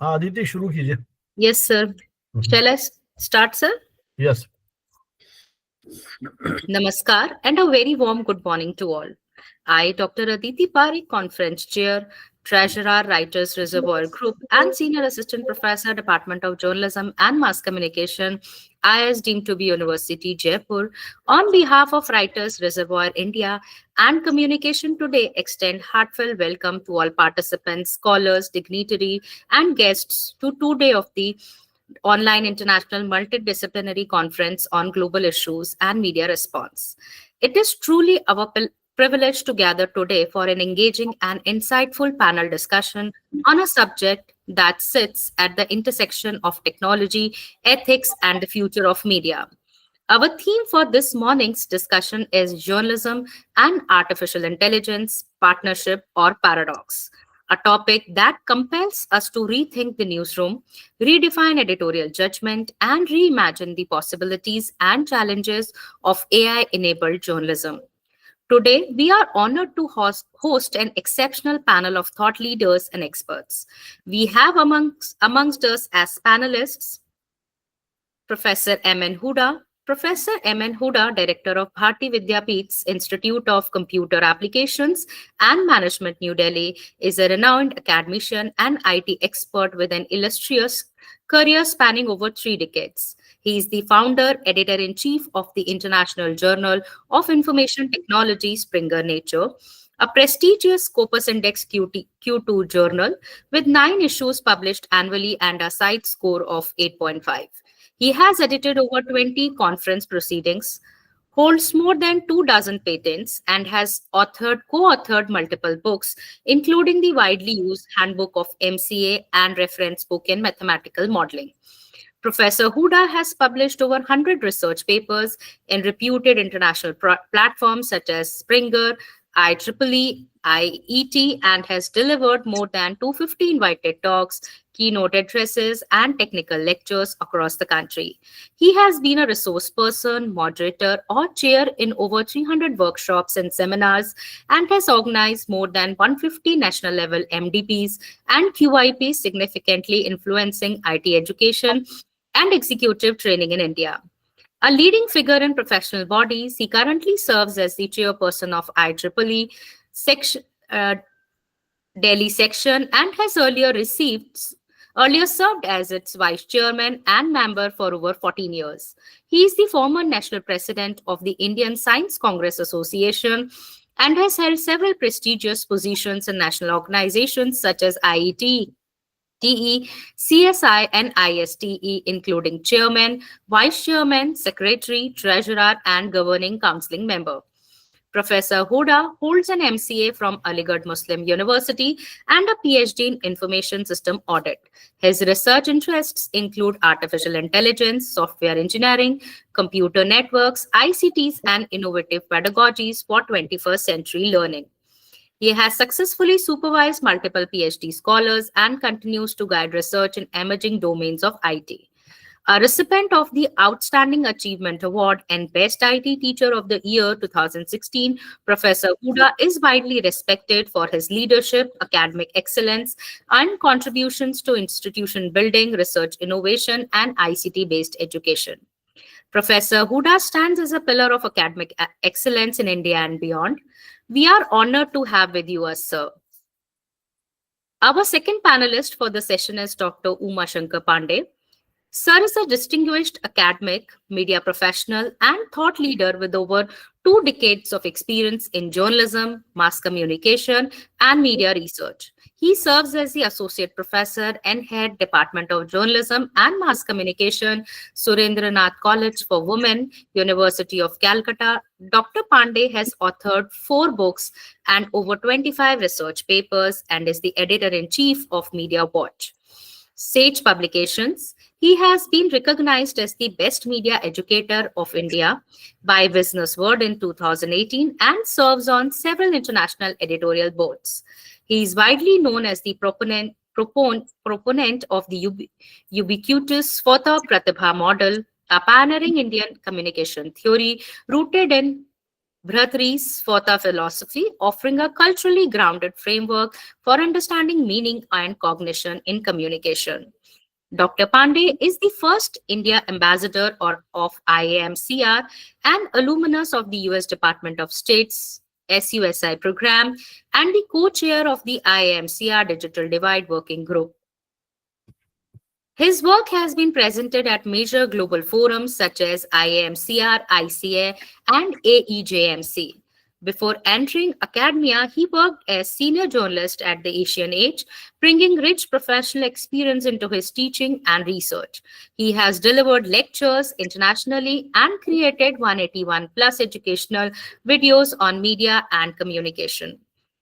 आदित्य शुरू कीजिए. Yes, sir. Shall I start, sir? Yes. Namaskar and a very warm good morning to all. I, Dr. Aditi Parikh, Conference Chair, Treasurer, Writers Reservoir Group, and Senior Assistant Professor, Department of Journalism and Mass Communication, IIS deemed to be University, Jaipur, on behalf of Writers Reservoir India and Communication Today, extend heartfelt welcome to all participants, scholars, dignitary, and guests to 2 day of the online international multidisciplinary conference on global issues and media response. It is truly our privilege to gather today for an engaging and insightful panel discussion on a subject that sits at the intersection of technology, ethics, and the future of media. Our theme for this morning's discussion is journalism and artificial intelligence, partnership or paradox, a topic that compels us to rethink the newsroom, redefine editorial judgment, and reimagine the possibilities and challenges of AI enabled journalism. Today, we are honored to host an exceptional panel of thought leaders and experts. We have amongst us as panelists Professor M.N. Huda. Professor M.N. Huda, Director of Bharati Vidyapeeth's Institute of Computer Applications and Management, New Delhi, is a renowned academician and IT expert with an illustrious career spanning over 3 decades. He is the founder, editor-in-chief of the International Journal of Information Technology, Springer Nature, a prestigious Scopus Index Q2 journal with 9 issues published annually and a site score of 8.5. He has edited over 20 conference proceedings, holds more than 2 dozen patents, and has co-authored multiple books, including the widely used Handbook of MCA and reference book in mathematical modeling. Professor Huda has published over 100 research papers in reputed international platforms such as Springer, IEEE, IET, and has delivered more than 250 invited talks, keynote addresses, and technical lectures across the country. He has been a resource person, moderator, or chair in over 300 workshops and seminars and has organized more than 150 national level MDPs and QIPs, significantly influencing IT education and executive training in India. A leading figure in professional bodies, he currently serves as the chairperson of IEEE section, Delhi section and has earlier served as its vice chairman and member for over 14 years. He is the former national president of the Indian Science Congress Association and has held several prestigious positions in national organizations such as IET, TE, CSI, and ISTE, including chairman, vice chairman, secretary, treasurer, and governing council member. Professor Huda holds an MCA from Aligarh Muslim University and a PhD in Information System Audit. His research interests include artificial intelligence, software engineering, computer networks, ICTs, and innovative pedagogies for 21st century learning. He has successfully supervised multiple PhD scholars and continues to guide research in emerging domains of IT. A recipient of the Outstanding Achievement Award and Best IT Teacher of the Year 2016, Professor Huda is widely respected for his leadership, academic excellence, and contributions to institution building, research innovation, and ICT-based education. Professor Huda stands as a pillar of academic excellence in India and beyond. We are honored to have with you us, sir. Our second panelist for the session is Dr. Uma Shankar Pandey. Sir is a distinguished academic, media professional, and thought leader with over 2 decades of experience in journalism, mass communication, and media research. He serves as the Associate Professor and Head Department of Journalism and Mass Communication, Surendranath College for Women, University of Calcutta. Dr. Pandey has authored 4 books and over 25 research papers and is the editor-in-chief of Media Watch. Sage Publications. He has been recognized as the best media educator of India by Business World in 2018 and serves on several international editorial boards. He is widely known as the proponent of the ubiquitous Svata Pratibha model, a pioneering Indian communication theory rooted in Bhartrihari's Sphota philosophy, offering a culturally grounded framework for understanding meaning and cognition in communication. Dr. Pandey is the first India ambassador of IAMCR and alumnus of the US Department of State's SUSI program and the co-chair of the IAMCR Digital Divide Working Group. His work has been presented at major global forums such as IAMCR, ICA, and AEJMC. Before entering academia, he worked as senior journalist at the Asian Age, bringing rich professional experience into his teaching and research. He has delivered lectures internationally and created 181 plus educational videos on media and communication.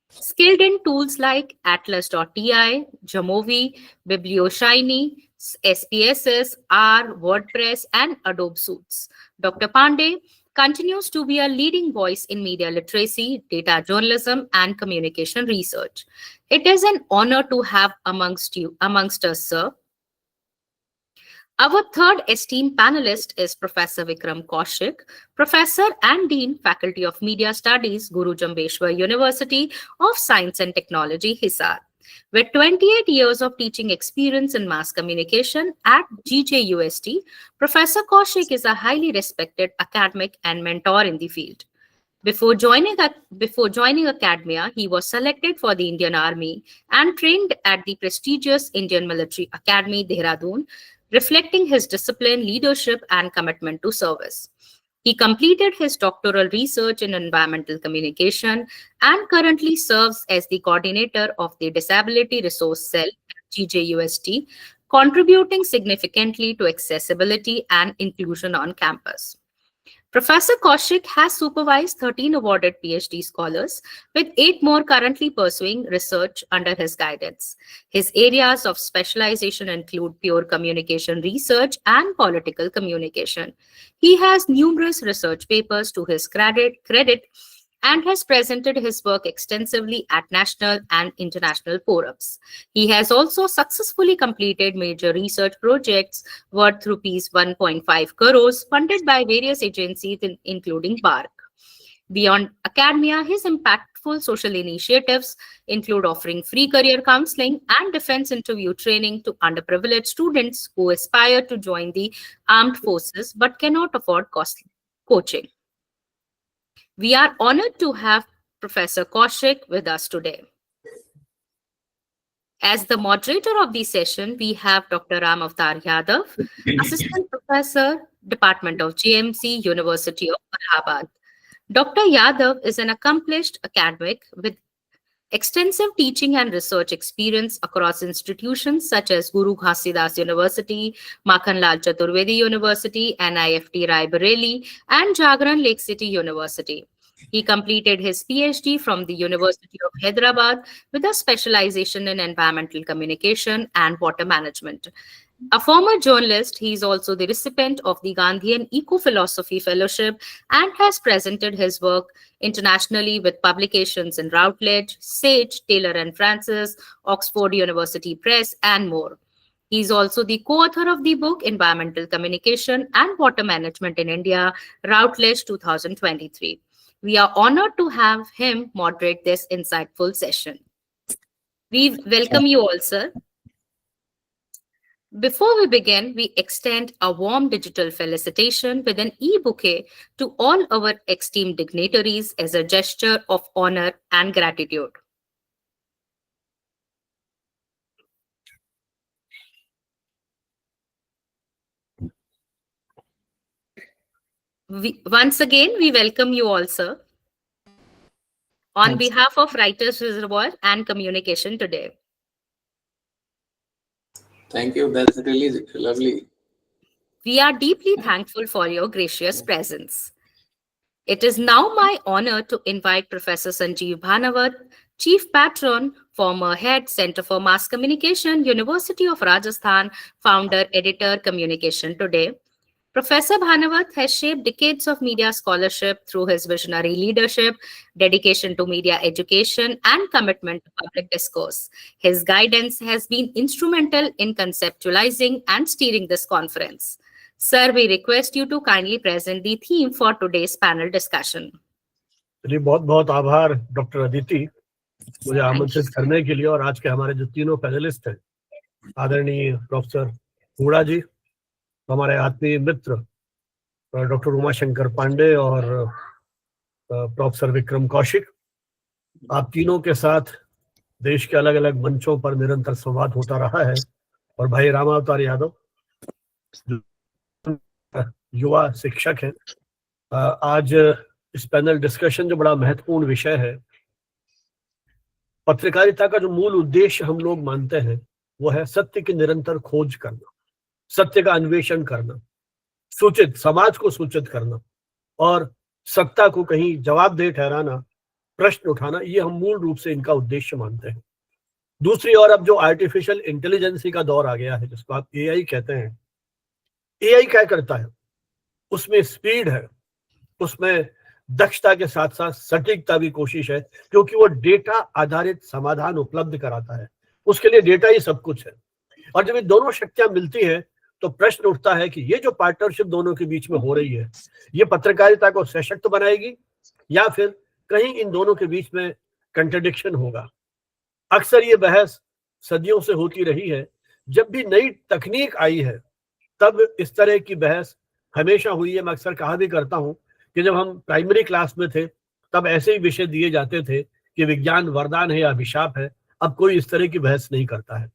Skilled in tools like Atlas.ti, Jamovi, BiblioShiny, SPSS, R, WordPress, and Adobe Suites. Dr. Pandey continues to be a leading voice in media literacy, data journalism, and communication research. It is an honor to have amongst us, sir. Our third esteemed panelist is Professor Vikram Kaushik, Professor and Dean, Faculty of Media Studies, Guru Jambheshwar University of Science and Technology, Hisar. With 28 years of teaching experience in mass communication at GJUST, Professor Kaushik is a highly respected academic and mentor in the field. Before joining academia, he was selected for the Indian Army and trained at the prestigious Indian Military Academy, Dehradun, reflecting his discipline, leadership, and commitment to service. He completed his doctoral research in environmental communication and currently serves as the coordinator of the Disability Resource Cell at GJUST, contributing significantly to accessibility and inclusion on campus. Professor Kaushik has supervised 13 awarded PhD scholars, with 8 more currently pursuing research under his guidance. His areas of specialization include pure communication research and political communication. He has numerous research papers to his credit and has presented his work extensively at national and international forums. He has also successfully completed major research projects worth rupees 1.5 crores funded by various agencies including BARC. Beyond academia, his impactful social initiatives include offering free career counseling and defense interview training to underprivileged students who aspire to join the armed forces but cannot afford costly coaching. We are honored to have Professor Kaushik with us today. As the moderator of the session, we have Dr. Ram Avtar Yadav, Assistant Professor, Department of GMC, University of Allahabad. Dr. Yadav is an accomplished academic with extensive teaching and research experience across institutions such as Guru Ghasidas University, Makhanlal Chaturvedi University, NIFT Rai Bareli, and Jagran Lake City University. He completed his PhD from the University of Hyderabad with a specialization in environmental communication and water management. A former journalist, he is also the recipient of the Gandhian Eco-Philosophy Fellowship and has presented his work internationally with publications in Routledge, Sage, Taylor and Francis, Oxford University Press, and more. He is also the co-author of the book Environmental Communication and Water Management in India, Routledge 2023. We are honored to have him moderate this insightful session. We welcome you all, sir. Before we begin, we extend a warm digital felicitation with an e-bouquet to all our esteemed dignitaries as a gesture of honor and gratitude. Once again, we welcome you all, sir. On Thanks. behalf of Writers Reservoir and Communication Today. Thank you. That's really lovely. We are deeply thankful for your gracious presence. It is now my honor to invite Professor Sanjeev Bhanawat, Chief Patron, former Head, Center for Mass Communication, University of Rajasthan, Founder, Editor, Communication Today. Professor Bhanawat has shaped decades of media scholarship through his visionary leadership, dedication to media education, and commitment to public discourse. His guidance has been instrumental in conceptualizing and steering this conference. Sir, we request you to kindly present the theme for today's panel discussion. चलिए, बहुत बहुत आभार doctor Aditi मुझे आमंत्रित करने के लिए। और आज के हमारे जो तीनों पैनलिस्ट हैं, आदरणीय प्रोफेसर हुड़ा जी, हमारे आत्मीय मित्र डॉक्टर उमाशंकर पांडे और प्रोफेसर विक्रम कौशिक, आप तीनों के साथ देश के अलग अलग मंचों पर निरंतर संवाद होता रहा है। और भाई रामावतार यादव युवा शिक्षक हैं। आज इस पैनल डिस्कशन जो बड़ा महत्वपूर्ण विषय है, पत्रकारिता का जो मूल उद्देश्य हम लोग मानते हैं वो है सत्य की निरंतर खोज करना, सत्य का अन्वेषण करना, सूचित समाज को सूचित करना और सत्ता को कहीं जवाबदेह ठहराना, प्रश्न उठाना, ये हम मूल रूप से इनका उद्देश्य मानते हैं। दूसरी ओर अब जो आर्टिफिशियल इंटेलिजेंस का दौर आ गया है, जिसको आप एआई कहते हैं, एआई क्या करता है? उसमें स्पीड है, उसमें दक्षता के साथ साथ सटीकता भी कोशिश है, क्योंकि वो डेटा आधारित समाधान उपलब्ध कराता है। उसके लिए डेटा ही सब कुछ है। और जब ये दोनों शक्तियां मिलती है तो प्रश्न उठता है कि ये जो पार्टनरशिप दोनों के बीच में हो रही है, ये पत्रकारिता को सशक्त बनाएगी या फिर कहीं इन दोनों के बीच में कंट्रडिक्शन होगा। अक्सर ये बहस सदियों से होती रही है। जब भी नई तकनीक आई है तब इस तरह की बहस हमेशा हुई है। मैं अक्सर कहा भी करता हूं कि जब हम प्राइमरी क्लास में थे तब ऐसे ही विषय दिए जाते थे कि विज्ञान वरदान है या अभिशाप है। अब कोई इस तरह की बहस नहीं करता है।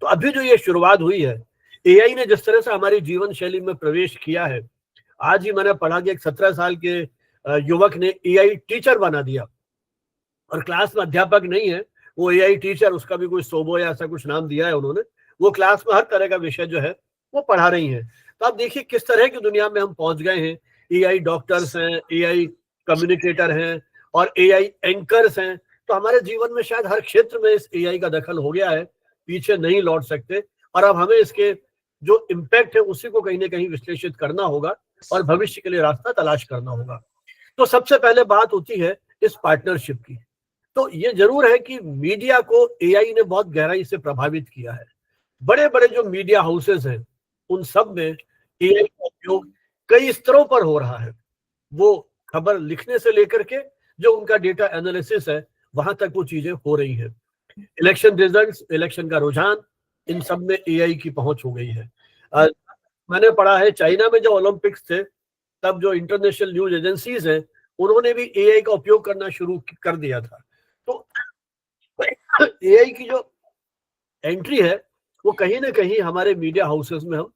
तो अभी जो ये शुरुआत हुई है, एआई ने जिस तरह से हमारी जीवन शैली में प्रवेश किया है, आज ही मैंने पढ़ा कि एक 17 साल के युवक ने एआई टीचर बना दिया और क्लास में अध्यापक नहीं है, वो एआई टीचर, उसका भी कोई सोबो या ऐसा कुछ नाम दिया है उन्होंने। वो क्लास में हर तरह का विषय जो है वो पढ़ा रही है। तो आप देखिए किस तरह की दुनिया में हम पहुंच गए हैं। एआई डॉक्टर्स हैं, एआई कम्युनिकेटर हैं और एआई एंकर्स हैं। तो हमारे जीवन में शायद हर क्षेत्र में इस एआई का दखल हो गया है, पीछे नहीं लौट सकते। और अब हमें इसके जो इम्पैक्ट है उसी को कहीं ना कहीं विश्लेषित करना होगा और भविष्य के लिए रास्ता तलाश करना होगा। तो सबसे पहले बात होती है इस पार्टनरशिप की। तो ये जरूर है कि मीडिया को एआई ने बहुत गहराई से प्रभावित किया है। बड़े बड़े जो मीडिया हाउसेस हैं उन सब में एआई का उपयोग कई स्तरों पर हो रहा है। वो खबर लिखने से लेकर के जो उनका डेटा एनालिसिस है वहां तक वो चीजें हो रही है। इलेक्शन रिजल्ट्स, इलेक्शन का रुझान, इन सब में एआई की पहुंच हो गई है। मैंने पढ़ा है चाइना में जो ओलंपिक्स थे तब जो इंटरनेशनल न्यूज एजेंसीज हैं उन्होंने भी एआई का उपयोग करना शुरू कर दिया था। तो एआई की जो एंट्री है वो कहीं ना कहीं हमारे मीडिया हाउसेस में हम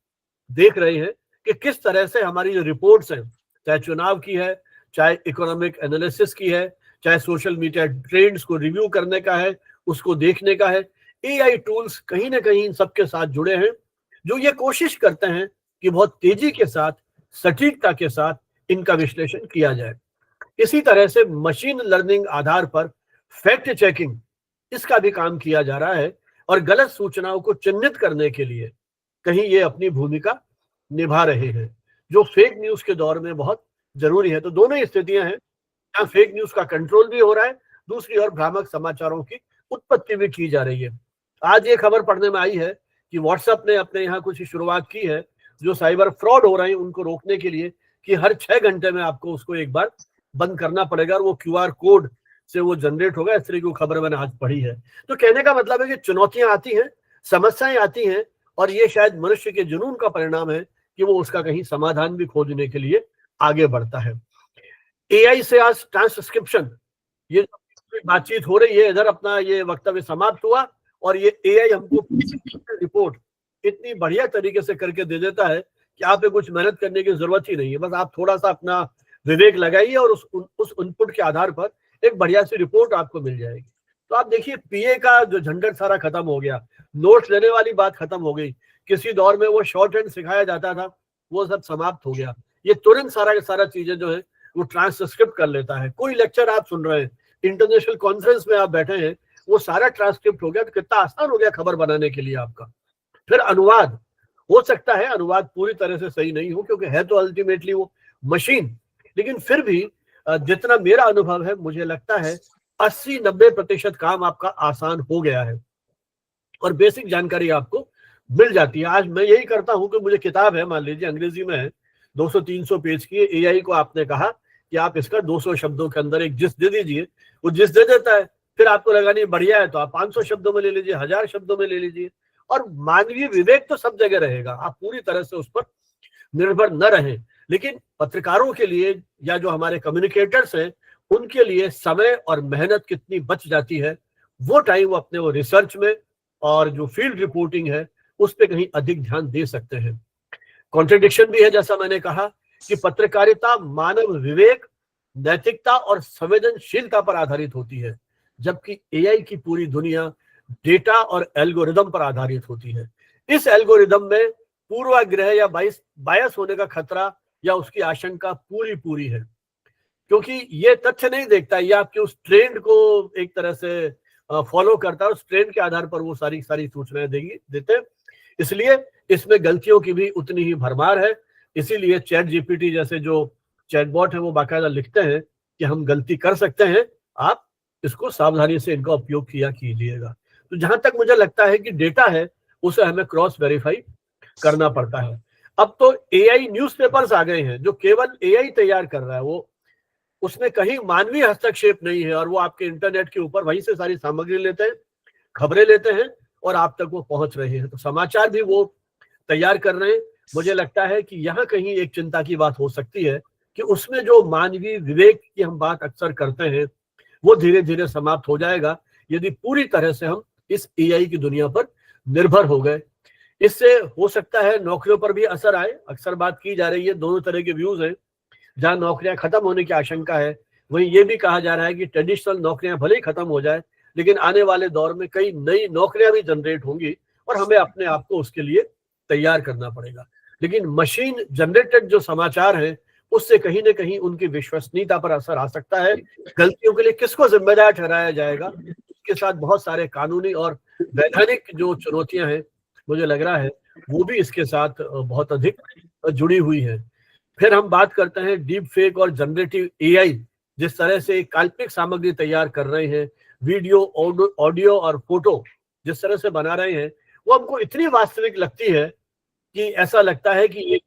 देख रहे हैं कि किस तरह से हमारी जो रिपोर्ट्स हैं, चाहे चुनाव की है, चाहे इकोनॉमिक एनालिसिस की है, चाहे सोशल मीडिया ट्रेंड्स को रिव्यू करने का है, उसको देखने का है, एआई टूल्स कहीं ना कहीं इन सबके साथ जुड़े हैं, जो ये कोशिश करते हैं कि बहुत तेजी के साथ, सटीकता के साथ इनका विश्लेषण किया जाए। इसी तरह से मशीन लर्निंग आधार पर फैक्ट चेकिंग, इसका भी काम किया जा रहा है और गलत सूचनाओं को चिन्हित करने के लिए कहीं ये अपनी भूमिका निभा रहे हैं, जो फेक न्यूज के दौर में बहुत जरूरी है। तो दोनों ही स्थितियां हैं, जहां फेक न्यूज का कंट्रोल भी हो रहा है, दूसरी ओर भ्रामक समाचारों की उत्पत्ति भी की जा रही है। आज ये खबर पढ़ने में आई है कि व्हाट्सएप ने अपने यहाँ कुछ शुरुआत की है जो साइबर फ्रॉड हो रहे हैं उनको रोकने के लिए, कि हर 6 घंटे में आपको उसको एक बार बंद करना पड़ेगा और वो क्यूआर कोड से वो जनरेट होगा। इस तरह की खबर मैंने आज पढ़ी है। तो कहने का मतलब है कि चुनौतियां आती हैं, समस्याएं आती हैं और ये शायद मनुष्य के जुनून का परिणाम है कि वो उसका कहीं समाधान भी खोजने के लिए आगे बढ़ता है। एआई से आज ट्रांसक्रिप्शन, ये बातचीत हो रही है, इधर अपना ये वक्तव्य समाप्त हुआ और ये एआई हमको रिपोर्ट इतनी बढ़िया तरीके से करके दे देता है कि आप पे कुछ मेहनत करने की जरूरत ही नहीं है। बस आप थोड़ा सा अपना विवेक लगाइए और उस इनपुट के आधार पर एक बढ़िया सी रिपोर्ट आपको मिल जाएगी। तो आप देखिए पीए का जो झंझट सारा खत्म हो गया, नोट्स लेने वाली बात खत्म हो गई। किसी दौर में वो शॉर्ट हैंड सिखाया जाता था, वो सब समाप्त हो गया। ये तुरंत सारा के सारा चीजें जो है वो ट्रांसक्रिप्ट कर लेता है। कोई लेक्चर आप सुन रहे हैं, इंटरनेशनल कॉन्फ्रेंस में आप बैठे हैं, वो सारा ट्रांसक्रिप्ट हो गया। तो कितना आसान हो गया खबर बनाने के लिए आपका। फिर अनुवाद, हो सकता है अनुवाद पूरी तरह से सही नहीं हो क्योंकि है तो अल्टीमेटली वो मशीन, लेकिन फिर भी जितना मेरा अनुभव है मुझे लगता है 80-90% काम आपका आसान हो गया है और बेसिक जानकारी आपको मिल जाती है। आज मैं यही करता हूं कि मुझे किताब है, मान लीजिए अंग्रेजी में है, 200-300 पेज की, एआई को आपने कहा कि आप इसका 200 शब्दों के अंदर एक जिस दे दीजिए, वो जिस दे देता है। फिर आपको लगा नहीं बढ़िया है तो आप 500 शब्दों में ले लीजिए, 1000 शब्दों में ले लीजिए। और मानवीय विवेक तो सब जगह रहेगा, आप पूरी तरह से उस पर निर्भर न रहें। लेकिन पत्रकारों के लिए या जो हमारे कम्युनिकेटर्स हैं उनके लिए समय और मेहनत कितनी बच जाती है, वो टाइम वो अपने वो रिसर्च में और जो फील्ड रिपोर्टिंग है उस पर कहीं अधिक ध्यान दे सकते हैं। कॉन्ट्रडिक्शन भी है, जैसा मैंने कहा कि पत्रकारिता मानव विवेक, नैतिकता और संवेदनशीलता पर आधारित होती है, जबकि एआई की पूरी दुनिया डेटा और एल्गोरिदम पर आधारित होती है। इस एल्गोरिदम में पूर्वाग्रह या बायस होने का खतरा या उसकी आशंका पूरी पूरी है, क्योंकि ये तथ्य नहीं देखता, ये आपके उस ट्रेंड को एक तरह से फॉलो करता है, उस ट्रेंड के आधार पर वो सारी सूचनाएं देते हैं। इसलिए इसमें गलतियों की भी उतनी ही भरमार है। इसीलिए चैट जीपीटी जैसे जो चैटबॉट है वो बाकायदा लिखते हैं कि हम गलती कर सकते हैं, आप इसको सावधानी से इनका उपयोग किया कीजिएगा। तो जहां तक मुझे लगता है कि डेटा है उसे हमें क्रॉस वेरीफाई करना पड़ता है। अब तो एआई न्यूज़पेपर्स आ गए हैं जो केवल एआई तैयार कर रहा है, वो उसमें कहीं मानवीय हस्तक्षेप नहीं है, और वो आपके इंटरनेट के ऊपर वहीं से सारी सामग्री लेते हैं, खबरें लेते हैं और आप तक वो पहुंच रहे हैं। तो समाचार भी वो तैयार कर रहे हैं। मुझे लगता है कि यहाँ कहीं एक चिंता की बात हो सकती है कि उसमें जो मानवीय विवेक की हम बात अक्सर करते हैं वो धीरे धीरे समाप्त हो जाएगा यदि पूरी तरह से हम इस एआई की दुनिया पर निर्भर हो गए। इससे हो सकता है नौकरियों पर भी असर आए। अक्सर बात की जा रही है, दोनों तरह के व्यूज हैं। जहां नौकरियां खत्म होने की आशंका है वहीं ये भी कहा जा रहा है कि ट्रेडिशनल नौकरियां भले ही खत्म हो जाए लेकिन आने वाले दौर में कई नई नौकरियां भी जनरेट होंगी और हमें अपने आप को उसके लिए तैयार करना पड़ेगा। लेकिन मशीन जनरेटेड जो समाचार है उससे कहीं ना कहीं उनकी विश्वसनीयता पर असर आ सकता है। गलतियों के लिए किसको जिम्मेदार ठहराया जाएगा, उसके साथ बहुत सारे कानूनी और वैधानिक जो चुनौतियां हैं मुझे लग रहा है वो भी इसके साथ बहुत अधिक जुड़ी हुई है। फिर हम बात करते हैं डीप फेक और जनरेटिव एआई जिस तरह से काल्पनिक सामग्री तैयार कर रहे हैं, वीडियो, ऑडियो और फोटो जिस तरह से बना रहे हैं वो हमको इतनी वास्तविक लगती है कि ऐसा लगता है कि ये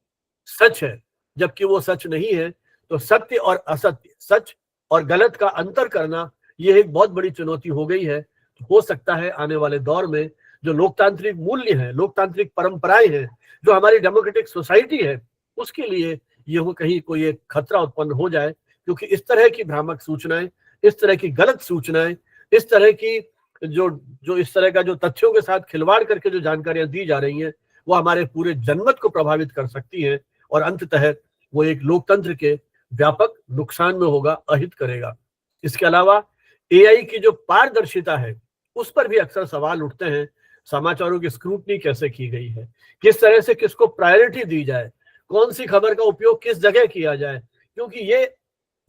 सच है, जबकि वो सच नहीं है। तो सत्य और असत्य, सच और गलत का अंतर करना ये एक बहुत बड़ी चुनौती हो गई है। तो हो सकता है आने वाले दौर में जो लोकतांत्रिक मूल्य हैं, लोकतांत्रिक परंपराएं हैं, जो हमारी डेमोक्रेटिक सोसाइटी है, उसके लिए ये हो कहीं कोई एक खतरा उत्पन्न हो जाए, क्योंकि इस तरह की भ्रामक सूचनाएं, इस तरह की गलत सूचनाएं, इस तरह की जो इस तरह का जो तथ्यों के साथ खिलवाड़ करके जो जानकारियां दी जा रही हैं वो हमारे पूरे जनमत को प्रभावित कर सकती हैं और अंततः वो एक लोकतंत्र के व्यापक नुकसान में होगा, अहित करेगा। इसके अलावा एआई की जो पारदर्शिता है उस पर भी अक्सर सवाल उठते हैं। समाचारों की स्क्रूटनी कैसे की गई है, किस तरह से किसको प्रायोरिटी दी जाए, कौन सी खबर का उपयोग किस जगह किया जाए, क्योंकि ये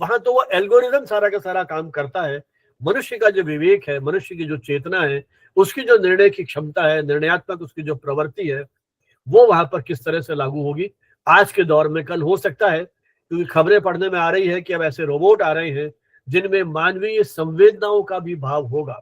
वहां तो वो एल्गोरिदम सारा का सारा काम करता है। मनुष्य का जो विवेक है, मनुष्य की जो चेतना है, उसकी जो निर्णय की क्षमता है, निर्णयात्मक उसकी जो प्रवृत्ति है, वो वहां पर किस तरह से लागू होगी आज के दौर में। कल हो सकता है, क्योंकि खबरें पढ़ने में आ रही है कि अब ऐसे रोबोट आ रहे हैं जिनमें मानवीय संवेदनाओं का भी भाव होगा।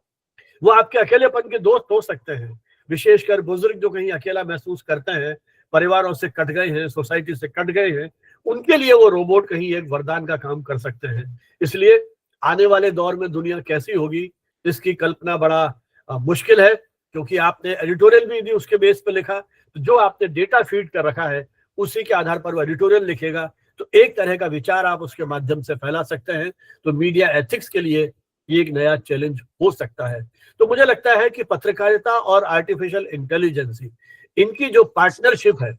वो आपके अकेलेपन के दोस्त हो सकते हैं, विशेषकर बुजुर्ग जो कहीं अकेला महसूस करते हैं, परिवारों से कट गए हैं, सोसाइटी से कट गए हैं, उनके लिए वो रोबोट कहीं एक वरदान का काम कर सकते हैं। इसलिए आने वाले दौर में दुनिया कैसी होगी इसकी कल्पना बड़ा मुश्किल है, क्योंकि आपने एडिटोरियल भी दी उसके बेस पर लिखा, तो जो आपने डेटा फीड कर रखा है उसी के आधार पर वो एडिटोरियल लिखेगा, तो एक तरह का विचार आप उसके माध्यम से फैला सकते हैं। तो मीडिया एथिक्स के लिए ये एक नया चैलेंज हो सकता है। तो मुझे लगता है कि पत्रकारिता और आर्टिफिशियल इंटेलिजेंस इनकी जो पार्टनरशिप है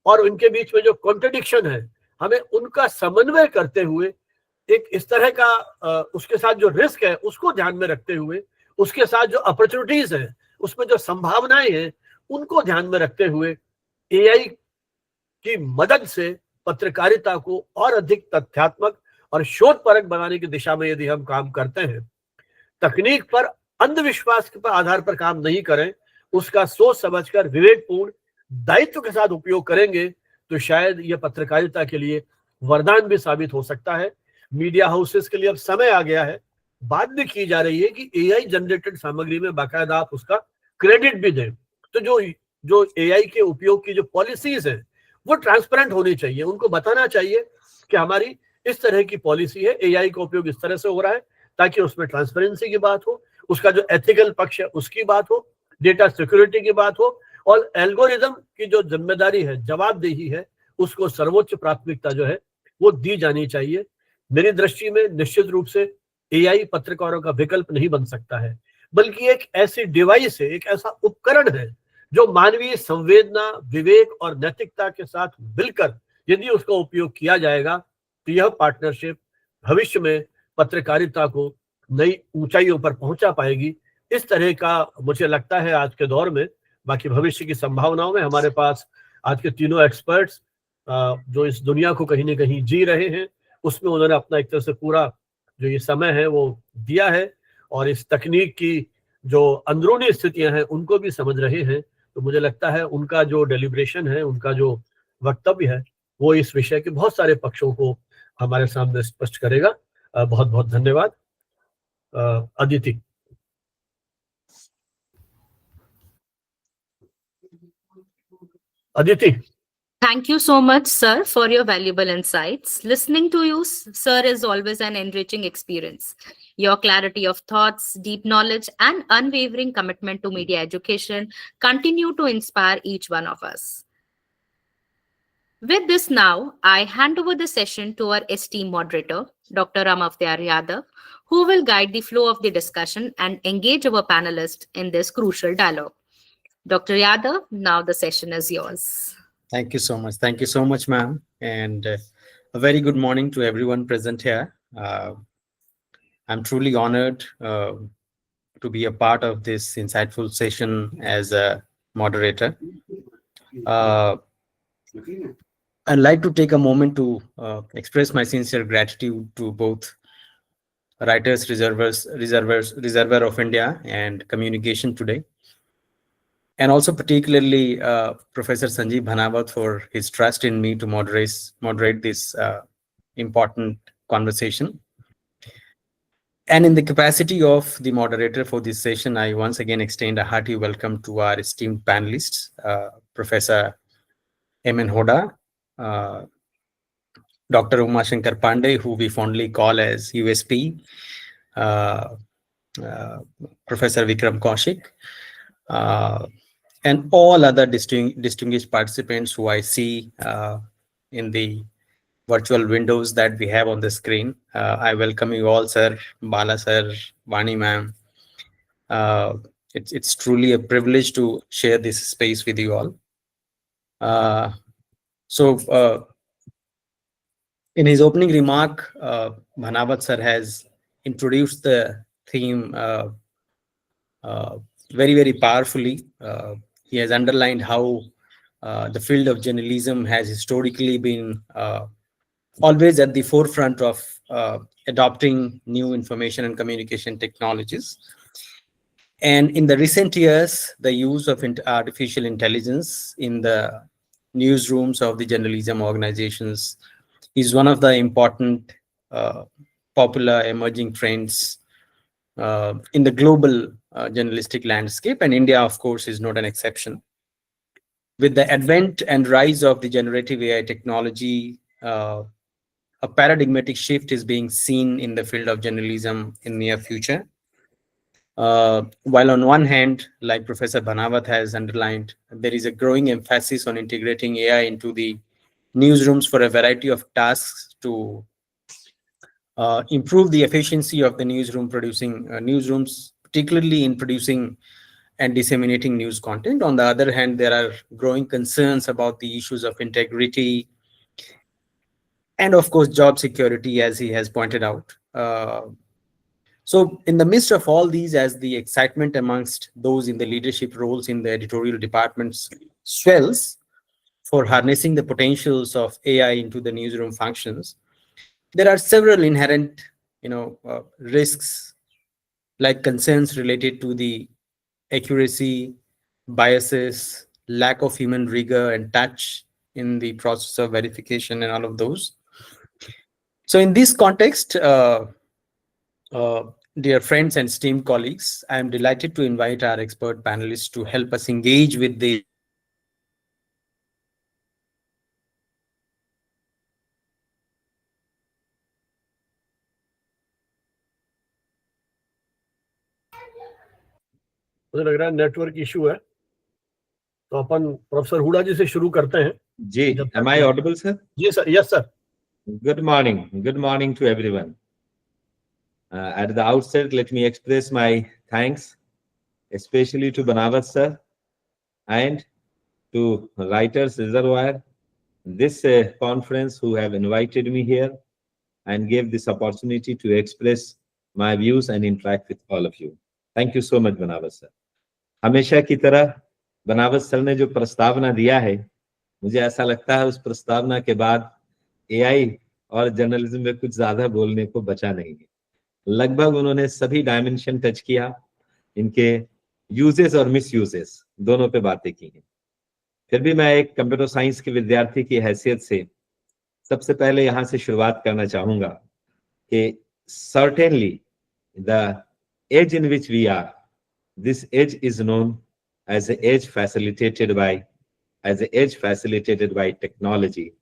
और उनके बीच में जो कॉन्ट्रडिक्शन है, हमें उनका समन्वय करते हुए एक इस तरह का उसके साथ जो रिस्क है उसको ध्यान में रखते हुए, उसके साथ जो अपॉर्चुनिटीज है, उसमें जो संभावनाएं हैं उनको ध्यान में रखते हुए एआई की मदद से पत्रकारिता को और अधिक तथ्यात्मक और शोधपरक बनाने की दिशा में यदि हम काम करते हैं, तकनीक पर अंधविश्वास के आधार पर काम नहीं करें, उसका सोच समझकर विवेकपूर्ण दायित्व के साथ उपयोग करेंगे, तो शायद यह पत्रकारिता के लिए वरदान भी साबित हो सकता है। मीडिया हाउसेस के लिए अब समय आ गया है, बात भी की जा रही है कि एआई जनरेटेड सामग्री में बाकायदा आप उसका क्रेडिट भी दें। तो जो एआई के उपयोग की जो पॉलिसीज है वो ट्रांसपेरेंट होनी चाहिए, उनको बताना चाहिए कि हमारी इस तरह की पॉलिसी है। एआई का उपयोग इस तरह से हो रहा है ताकि उसमें ट्रांसपेरेंसी की बात हो, उसका जो एथिकल पक्ष है उसकी बात हो, डेटा सिक्योरिटी की बात हो, और एल्गोरिदम की जो जिम्मेदारी है, जवाबदेही है, उसको सर्वोच्च प्राथमिकता जो है वो दी जानी चाहिए। मेरी दृष्टि में निश्चित रूप से एआई पत्रकारों का विकल्प नहीं बन सकता है, बल्कि एक ऐसी डिवाइस है, एक ऐसा उपकरण है जो मानवीय संवेदना, विवेक और नैतिकता के साथ मिलकर यदि उसका उपयोग किया जाएगा तो यह पार्टनरशिप भविष्य में पत्रकारिता को नई ऊंचाइयों पर पहुंचा पाएगी। इस तरह का मुझे लगता है आज के दौर में। बाकी भविष्य की संभावनाओं में हमारे पास आज के तीनों एक्सपर्ट्स जो इस दुनिया को कहीं ना कहीं जी रहे हैं, उसमें उन्होंने अपना एक तरह से पूरा जो ये समय है वो दिया है, और इस तकनीक की जो अंदरूनी स्थितियां हैं उनको भी समझ रहे हैं। तो मुझे लगता है उनका जो डेलिब्रेशन है, उनका जो वक्तव्य है, वो इस विषय के बहुत सारे पक्षों को हमारे सामने स्पष्ट करेगा। बहुत बहुत धन्यवाद। Aditi. Aditi. Thank you so much, sir, for your valuable insights. Listening to you, sir, is always an enriching experience. Your clarity of thoughts, deep knowledge, and unwavering commitment to media education continue to inspire each one of us. With this now, I hand over the session to our esteemed moderator, Dr. Ramavtyar Yadav, who will guide the flow of the discussion and engage our panelists in this crucial dialogue. Dr. Yadav, now the session is yours. Thank you so much. Thank you so much, ma'am. And a very good morning to everyone present here. I'm truly honored to be a part of this insightful session as a moderator. I'd like to take a moment to express my sincere gratitude to both Writers Reservoir of India and Communication Today, and also particularly Professor Sanjeev Bhanawat for his trust in me to moderate this important conversation. And in the capacity of the moderator for this session, I once again extend a hearty welcome to our esteemed panelists, Professor M.N. Hoda, Dr. Umashankar Pandey, who we fondly call as USP, Professor Vikram Kaushik, and all other distinguished participants who I see in the virtual windows that we have on the screen. I welcome you all, sir, Bala sir, Vani ma'am. It's truly a privilege to share this space with you all. In his opening remark, Bhanawat sir has introduced the theme very, very powerfully. He has underlined how the field of journalism has historically been always at the forefront of adopting new information and communication technologies. And in the recent years, the use of artificial intelligence in the newsrooms of the journalism organizations is one of the important popular emerging trends in the global journalistic landscape, and India, of course, is not an exception. With the advent and rise of the generative AI technology, a paradigmatic shift is being seen in the field of journalism in near future. While on one hand, like Professor Bhanawat has underlined, there is a growing emphasis on integrating AI into the newsrooms for a variety of tasks to improve the efficiency of the newsrooms, particularly in producing and disseminating news content. On the other hand, there are growing concerns about the issues of integrity and, of course, job security, as he has pointed out. So in the midst of all these, as the excitement amongst those in the leadership roles in the editorial departments swells for harnessing the potentials of AI into the newsroom functions, there are several inherent, risks, like concerns related to the accuracy, biases, lack of human rigor and touch in the process of verification, and all of those. So in this context, dear friends and esteemed colleagues, I am delighted to invite our expert panelists to help us engage with the मुझे लग रहा है network issue है, तो अपन professor Hooda जी से शुरू करते हैं। जी, am I audible, sir? जी sir, yes sir. Good morning to everyone. At the outset, let me express my thanks, especially to Banavat sir and to Writers Reservoir, this conference who have invited me here and gave this opportunity to express my views and interact with all of you. Thank you so much, Banavat sir. हमेशा की तरह बनावत sir ने जो प्रस्तावना दिया है, मुझे ऐसा लगता है उस प्रस्तावना के बाद एआई और जर्नलिज्म में कुछ ज्यादा बोलने को बचा नहीं है। लगभग उन्होंने सभी डायमेंशन टच किया, इनके यूजेस और मिस यूजेस दोनों पे बातें की हैं। फिर भी मैं एक कंप्यूटर साइंस के विद्यार्थी की हैसियत से सबसे पहले यहाँ से शुरुआत करना चाहूंगा कि certainly the age in which we are, this age is known as the age facilitated by technology,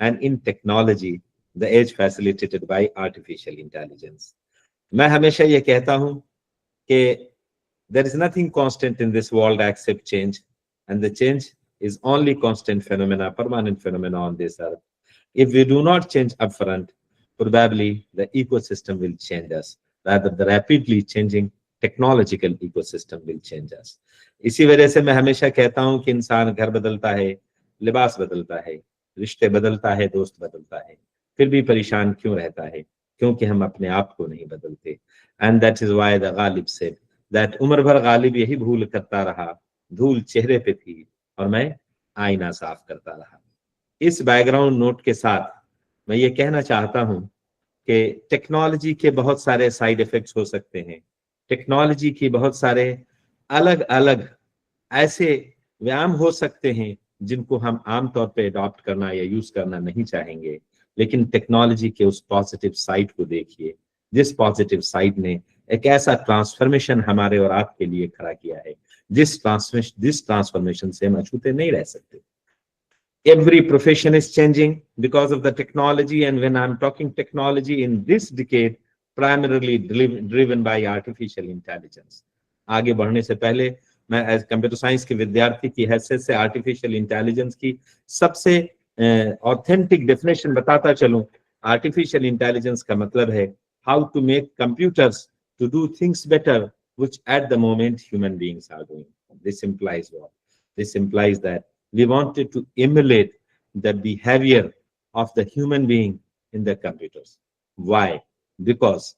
and in technology the age facilitated by artificial intelligence. मैं हमेशा ये कहता हूं कि there is nothing constant in this world except change, and the change is only constant phenomena, permanent phenomena on this earth. If we do not change upfront, probably the ecosystem will change us. Rather, the rapidly changing technological ecosystem will change us. इसी वजह से मैं हमेशा कहता हूं कि इंसान घर बदलता है, लिबास बदलता है, रिश्ते बदलता है, दोस्त बदलता है, फिर भी परेशान क्यों रहता है? क्योंकि हम अपने आप को नहीं बदलते। And that is why the Ghalib said that उम्र भर गालिब यही भूल करता रहा, धूल चेहरे पे थी और मैं आईना साफ करता रहा। इस बैकग्राउंड नोट के साथ मैं ये कहना चाहता हूं कि टेक्नोलॉजी के बहुत सारे साइड इफेक्ट्स हो सकते हैं, टेक्नोलॉजी की बहुत सारे अलग अलग ऐसे व्यायाम हो सकते हैं जिनको हम आमतौर पे अडॉप्ट करना या यूज करना नहीं चाहेंगे, लेकिन टेक्नोलॉजी के उस पॉजिटिव साइड को देखिए, जिस पॉजिटिव साइड ने एक ऐसा ट्रांसफॉर्मेशन हमारे और आपके लिए खड़ा किया है, जिस ट्रांसफॉर्मेशन से हम अछूते नहीं रह सकते। Every profession is changing because of the technology, and when I'm talking technology in this decade, primarily driven by artificial intelligence. आगे बढ़ने से पहले मैं एज कंप्यूटर साइंस के विद्यार्थी की हैसियत से आर्टिफिशियल इंटेलिजेंस की सबसे ऑथेंटिक डेफिनेशन बताता चलूं। आर्टिफिशियल इंटेलिजेंस का मतलब है how to make computers to do things better which at the moment human beings are doing. This implies what? This implies that we wanted to emulate the behavior of the human being in the computers. Why? Because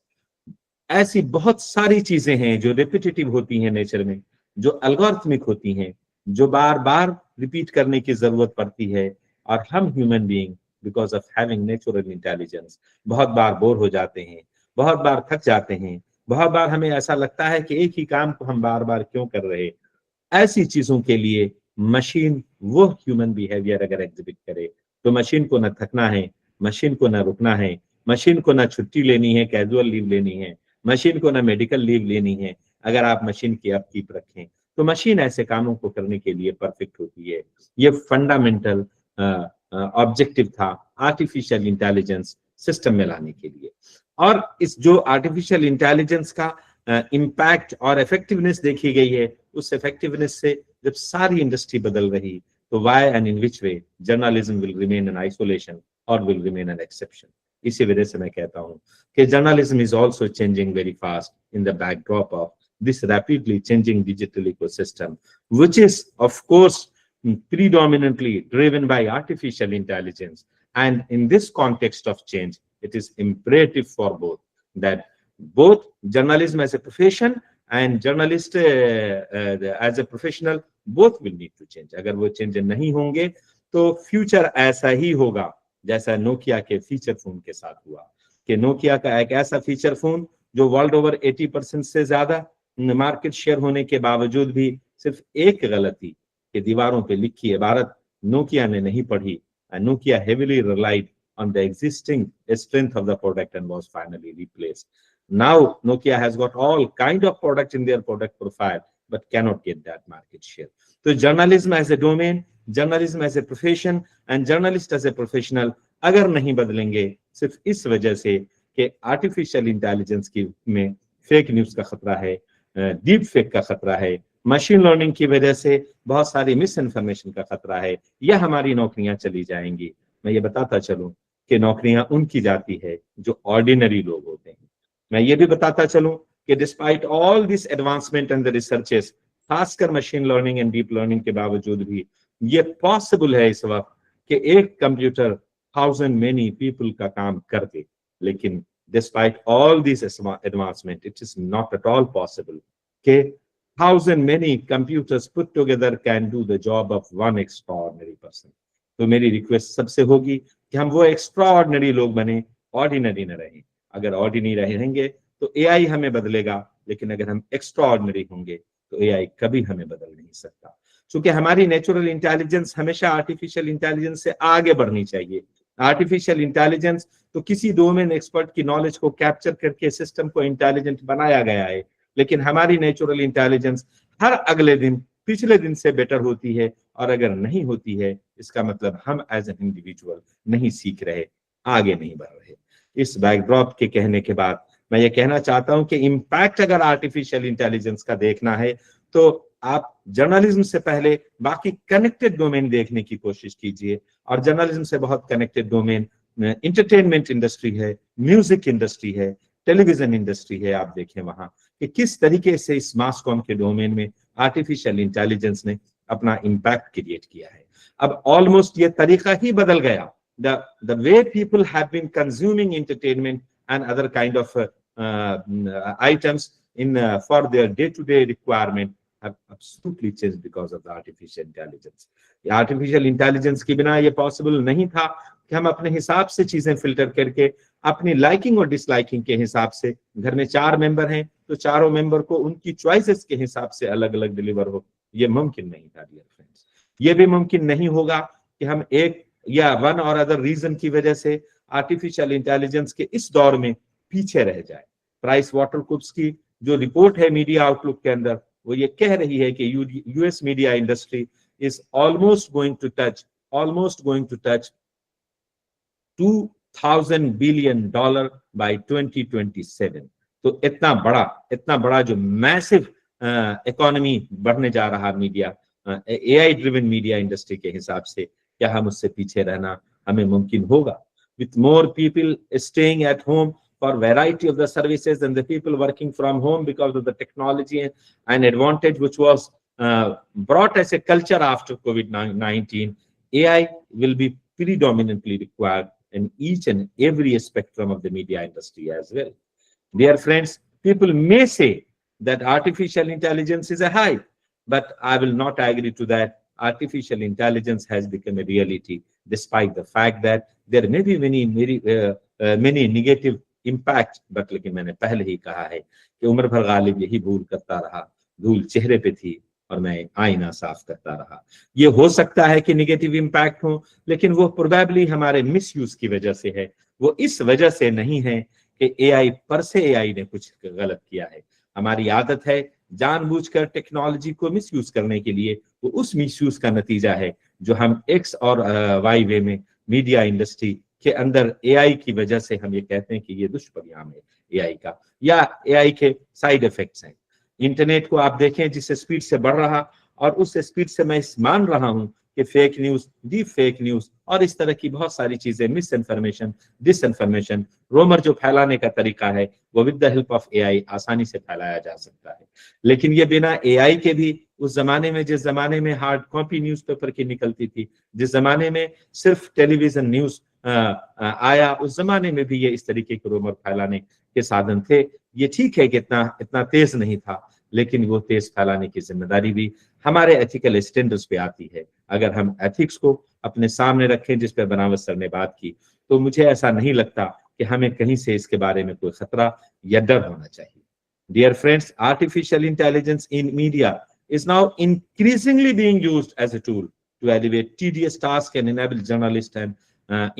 ऐसी बहुत सारी चीजें हैं जो repetitive होती हैं nature में, जो अल्गोरिथमिक होती हैं, जो बार बार रिपीट करने की जरूरत पड़ती है, और हम human being because of having natural intelligence बहुत बार बोर हो जाते हैं, बहुत बार थक जाते हैं, बहुत बार हमें ऐसा लगता है कि एक ही काम को हम बार बार क्यों कर रहे। ऐसी चीजों के लिए मशीन वो ह्यूमन बिहेवियर अगर एग्जिबिट करे तो मशीन को न थकना है, मशीन को न रुकना है, मशीन को न छुट्टी लेनी है, कैजुअल लीव लेनी है, मशीन को न मेडिकल लीव लेनी है। अगर आप मशीन की अपकीप रखें तो मशीन ऐसे कामों को करने के लिए परफेक्ट होती है। ये फंडामेंटल ऑब्जेक्टिव था आर्टिफिशियल इंटेलिजेंस सिस्टम में लाने के लिए। और इस जो आर्टिफिशियल इंटेलिजेंस का इम्पैक्ट और इफेक्टिवनेस देखी गई है, उस इफेक्टिवनेस से जब सारी इंडस्ट्री बदल रही तो why and in which way journalism will remain in isolation और विल रिमेन एन एक्सेप्शन। इसी वजह से मैं कहता हूं कि journalism is also changing very fast in the backdrop of this rapidly changing digital ecosystem, which is of course predominantly driven by artificial intelligence. And in this context of change, it is imperative for both that both journalism as a profession and journalist as a professional, both will need to change. अगर वो change नहीं होंगे तो future ऐसा ही होगा जैसा Nokia के feature phone के साथ हुआ कि नोकिया का एक ऐसा फीचर फोन जो वर्ल्ड ओवर 80% से ज्यादा मार्केट शेयर होने के बावजूद भी सिर्फ एक गलती कि दीवारों पे लिखी इबारत नोकिया ने नहीं पढ़ी, Nokia heavily relied on the existing strength of the product and was finally replaced. Now Nokia has got all kind of product in their product profile but cannot get that market share. So journalism as a domain, journalism as a profession and journalist as a professional अगर नहीं बदलेंगे सिर्फ इस वजह से कि artificial intelligence की में फेक न्यूज का खतरा है, डीप फेक का खतरा है, मशीन लर्निंग की वजह से बहुत सारी मिस इन्फॉर्मेशन का खतरा है, या हमारी नौकरियां चली जाएंगी। मैं ये बताता चलूं कि नौकरियां उनकी जाती है जो ऑर्डिनरी लोग होते हैं। मैं ये भी बताता चलूं कि despite all this advancement and the researches, खासकर machine learning and deep learning के बावजूद भी ये पॉसिबल है इस वक्त कि एक कंप्यूटर 1000 मेनी पीपल का काम कर दे, लेकिन despite all this advancement it is not at all possible कि 1000 many computers put together can do the job of one extraordinary person. तो मेरी रिक्वेस्ट सबसे होगी कि हम वो एक्स्ट्राऑर्डिनरी लोग बने, ऑर्डिनरी न रहें। अगर ऑर्डिनरी रहेंगे तो एआई हमें बदलेगा, लेकिन अगर हम एक्स्ट्राऑर्डिनरी होंगे तो एआई कभी हमें बदल नहीं सकता। क्योंकि हमारी नेचुरल इंटेलिजेंस हमेशा आर्टिफिशियल इंटेलिजेंस से आगे बढ़नी चाहिए। आर्टिफिशियल इंटेलिजेंस तो किसी डोमेन एक्सपर्ट की नॉलेज को कैप्चर करके सिस्टम को इंटेलिजेंट बनाया गया है, लेकिन हमारी नेचुरल इंटेलिजेंस हर अगले दिन पिछले दिन से बेटर होती है, और अगर नहीं होती है इसका मतलब हम एज एन इंडिविजुअल नहीं सीख रहे, आगे नहीं बढ़ रहे। इस बैकड्रॉप के कहने के बाद मैं ये कहना चाहता हूं कि इम्पैक्ट अगर आर्टिफिशियल इंटेलिजेंस का देखना है तो आप जर्नलिज्म से पहले बाकी कनेक्टेड डोमेन देखने की कोशिश कीजिए, और जर्नलिज्म से बहुत कनेक्टेड डोमेन इंटरटेनमेंट इंडस्ट्री है, म्यूजिक इंडस्ट्री है, टेलीविजन इंडस्ट्री है। आप देखें वहां कि किस तरीके से इस मास कॉम के डोमेन में आर्टिफिशियल इंटेलिजेंस ने अपना इम्पैक्ट क्रिएट किया है। अब ऑलमोस्ट ये तरीका ही बदल गया। The way people have been consuming entertainment and other kind of items for their day-to-day requirement have absolutely changed because of the artificial intelligence. Artificial intelligence के बिना ये पॉसिबल नहीं था कि हम अपने हिसाब से चीजें फिल्टर करके अपनी लाइकिंग और डिसलाइकिंग के हिसाब से, घर में 4 मेंबर हैं तो चारों मेंबर को उनकी चॉइसेस के हिसाब से अलग अलग डिलीवर हो, ये मुमकिन नहीं था डियर फ्रेंड्स। ये भी मुमकिन नहीं होगा कि हम एक या वन और अदर रीजन की वजह से आर्टिफिशियल इंटेलिजेंस के इस दौर में पीछे रह जाए। प्राइस वाटरकुप्स की जो रिपोर्ट है मीडिया आउटलुक के अंदर, वो ये कह रही है कि US media industry is almost going to touch $2,000 billion by 2027। तो इतना बड़ा जो मैसिव इकोनॉमी बढ़ने जा रहा media, AI driven media industry के हिसाब से, क्या हम उससे पीछे रहना हमें मुमकिन होगा? With more people staying at home for variety of the services and the people working from home because of the technology and advantage which was brought as a culture after COVID-19, AI will be predominantly required in each and every spectrum of the media industry as well. Dear friends, people may say that artificial intelligence is a hype, but I will not agree to that. Artificial intelligence has become a reality, despite the fact that there may be many negative impact. But लेकिन मैंने पहले ही कहा है कि उम्र भर गालिब यही भूल करता रहा, धूल चेहरे पे थी और मैं आईना साफ करता रहा। ये हो सकता है कि नेगेटिव इम्पैक्ट हो, लेकिन वो प्रोबेबली हमारे मिसयूज की वजह से है, वो इस वजह से नहीं है कि एआई पर से एआई ने कुछ गलत किया है। हमारी आदत है जानबूझकर टेक्नोलॉजी को मिसयूज करने के लिए, वो उस मिसयूज का नतीजा है जो हम एक्स और वाई वे में मीडिया इंडस्ट्री के अंदर एआई की वजह से हम ये कहते हैं कि ये दुष्परिणाम है एआई का, या एआई के साइड इफेक्ट्स हैं। इंटरनेट को आप देखें जिस स्पीड से बढ़ रहा, और उस स्पीड से मैं मान रहा हूं कि fake news, deep fake news और इस तरह की बहुत सारी चीजें, मिस इन्फॉर्मेशन, डिसइंफॉर्मेशन, रोमर जो फैलाने का तरीका है वो with the help of AI आसानी से फैलाया जा सकता है। लेकिन ये बिना एआई के भी, उस जमाने में जिस जमाने में हार्ड कॉपी न्यूज़पेपर की निकलती थी, जिस जमाने में सिर्फ टेलीविजन न्यूज आया, उस जमाने में भी ये इस तरीके के रोमर फैलाने के साधन थे। ये ठीक है कि इतना तेज नहीं था, लेकिन वो तेज फैलाने की जिम्मेदारी भी हमारे एथिकल स्टैंडर्ड्स पे आती है। अगर हम एथिक्स को अपने सामने रखें, जिस पे बनावट सर ने बात की, तो मुझे ऐसा नहीं लगता कि हमें कहीं से इसके बारे में कोई खतरा या डर होना चाहिए। Dear friends, artificial intelligence in media is now increasingly being used as a tool to elevate tedious tasks and enable journalists and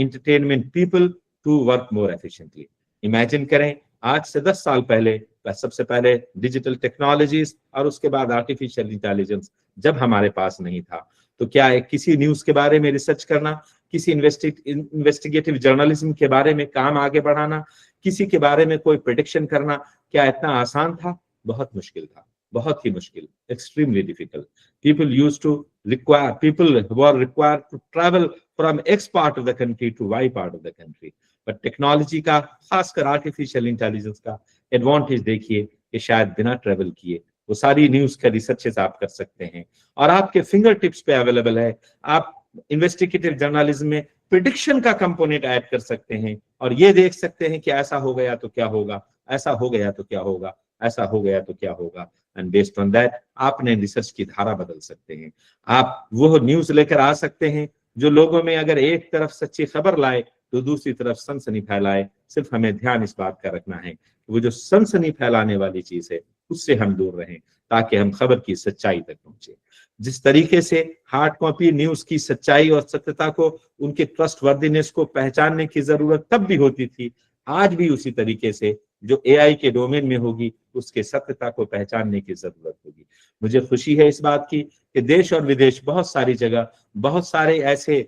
entertainment people to work more efficiently. Imagine करें, आज से 10 साल पहले सबसे पहले डिजिटल टेक्नोलॉजीज और उसके बाद आर्टिफिशियल इंटेलिजेंस जब हमारे पास नहीं था, तो क्या किसी न्यूज के बारे में रिसर्च करना, किसी इन्वेस्टिगेटिव जर्नलिज्म के बारे में काम आगे बढ़ाना, किसी के बारे में कोई प्रेडिक्शन करना, क्या इतना आसान था? बहुत मुश्किल था। बहुत ही मुश्किल, extremely difficult. People used to require, people were required to travel from X part of the country to Y part of the country. But technology का, खासकर आर्टिफिशियल इंटेलिजेंस का एडवांटेज देखिए कि शायद बिना ट्रेवल किए वो सारी न्यूज का रिसर्चेस आप कर सकते हैं और आपके फिंगर टिप्स पे अवेलेबल है। आप इन्वेस्टिगेटिव जर्नलिज्म में प्रिडिक्शन का कंपोनेंट ऐड कर सकते हैं और ये देख सकते हैं कि ऐसा हो गया तो क्या होगा, ऐसा हो गया तो क्या होगा, ऐसा हो गया तो क्या होगा, एंड बेस्ड ऑन दैट आपने रिसर्च की धारा बदल सकते हैं। आप वो न्यूज लेकर आ सकते हैं जो लोगों में अगर एक तरफ सच्ची खबर लाए तो दूसरी तरफ सनसनी फैलाए। सिर्फ हमें ध्यान इस बात का रखना है कि वो जो सनसनी फैलाने वाली चीज है उससे हम दूर रहें ताकि हम खबर की सच्चाई तक पहुंचे। जिस तरीके से हार्ड कॉपी न्यूज की सच्चाई और सत्यता को, उनके ट्रस्टवर्दीनेस को पहचानने की जरूरत तब भी होती थी, आज भी उसी तरीके से जो एआई के डोमेन में होगी उसके सत्यता को पहचानने की जरूरत होगी। मुझे खुशी है इस बात की कि देश और विदेश बहुत सारी जगह बहुत सारे ऐसे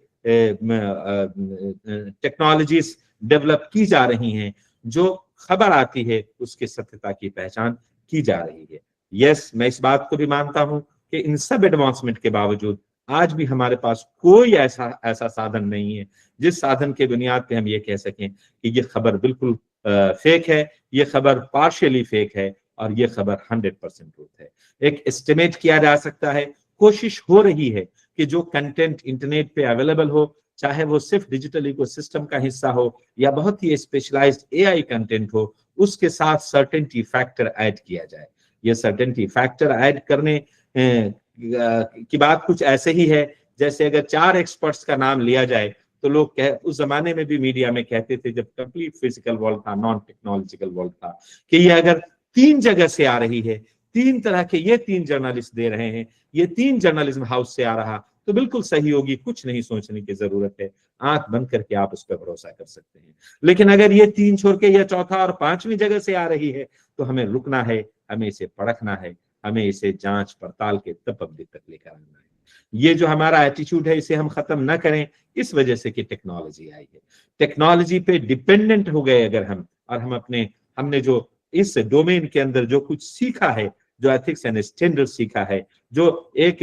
टेक्नोलॉजीज डेवलप की जा रही हैं जो खबर आती है उसके सत्यता की पहचान की जा रही है। यस, मैं इस बात को भी मानता हूं कि इन सब एडवांसमेंट के बावजूद आज भी हमारे पास कोई ऐसा साधन नहीं है जिस साधन के बुनियाद पे हम ये कह सकें कि ये खबर बिल्कुल फेक है, ये खबर पार्शियली फेक है और ये खबर 100% ट्रूथ है। एक एस्टिमेट किया जा सकता है, कोशिश हो रही है कि जो कंटेंट इंटरनेट पे अवेलेबल हो, चाहे वो सिर्फ डिजिटल इकोसिस्टम का हिस्सा हो या बहुत ही स्पेशलाइज्ड एआई कंटेंट हो, उसके साथ सर्टेनिटी फैक्टर ऐड किया जाए। ये सर्टेनिटी फैक्टर ऐड करने की बात कुछ ऐसे ही है जैसे अगर 4 एक्सपर्ट्स का नाम लिया जाए तो लोग उस जमाने में भी मीडिया में कहते थे जब कंप्लीट फिजिकल वर्ल्ड था, नॉन टेक्नोलॉजिकल वर्ल्ड था, कि ये अगर 3 जगह से आ रही है, 3 तरह के ये 3 जर्नलिस्ट दे रहे हैं, ये 3 जर्नलिज्म हाउस से आ रहा तो बिल्कुल सही होगी, कुछ नहीं सोचने की जरूरत है, आंख बंद करके आप उस पर भरोसा कर सकते हैं। लेकिन अगर ये 3 छोड़ के या चौथा और 5वीं जगह से आ रही है तो हमें रुकना है, हमें इसे परखना है, हमें इसे जांच पड़ताल के तबदील तक लेकर आना है। ये जो हमारा एटीट्यूड है इसे हम खत्म ना करें इस वजह से कि टेक्नोलॉजी आई है। टेक्नोलॉजी पे डिपेंडेंट हो गए अगर हम, और हमने जो इस डोमेन के अंदर जो कुछ सीखा है, जो एथिक्स एंड स्टैंडर्ड सीखा है, जो एक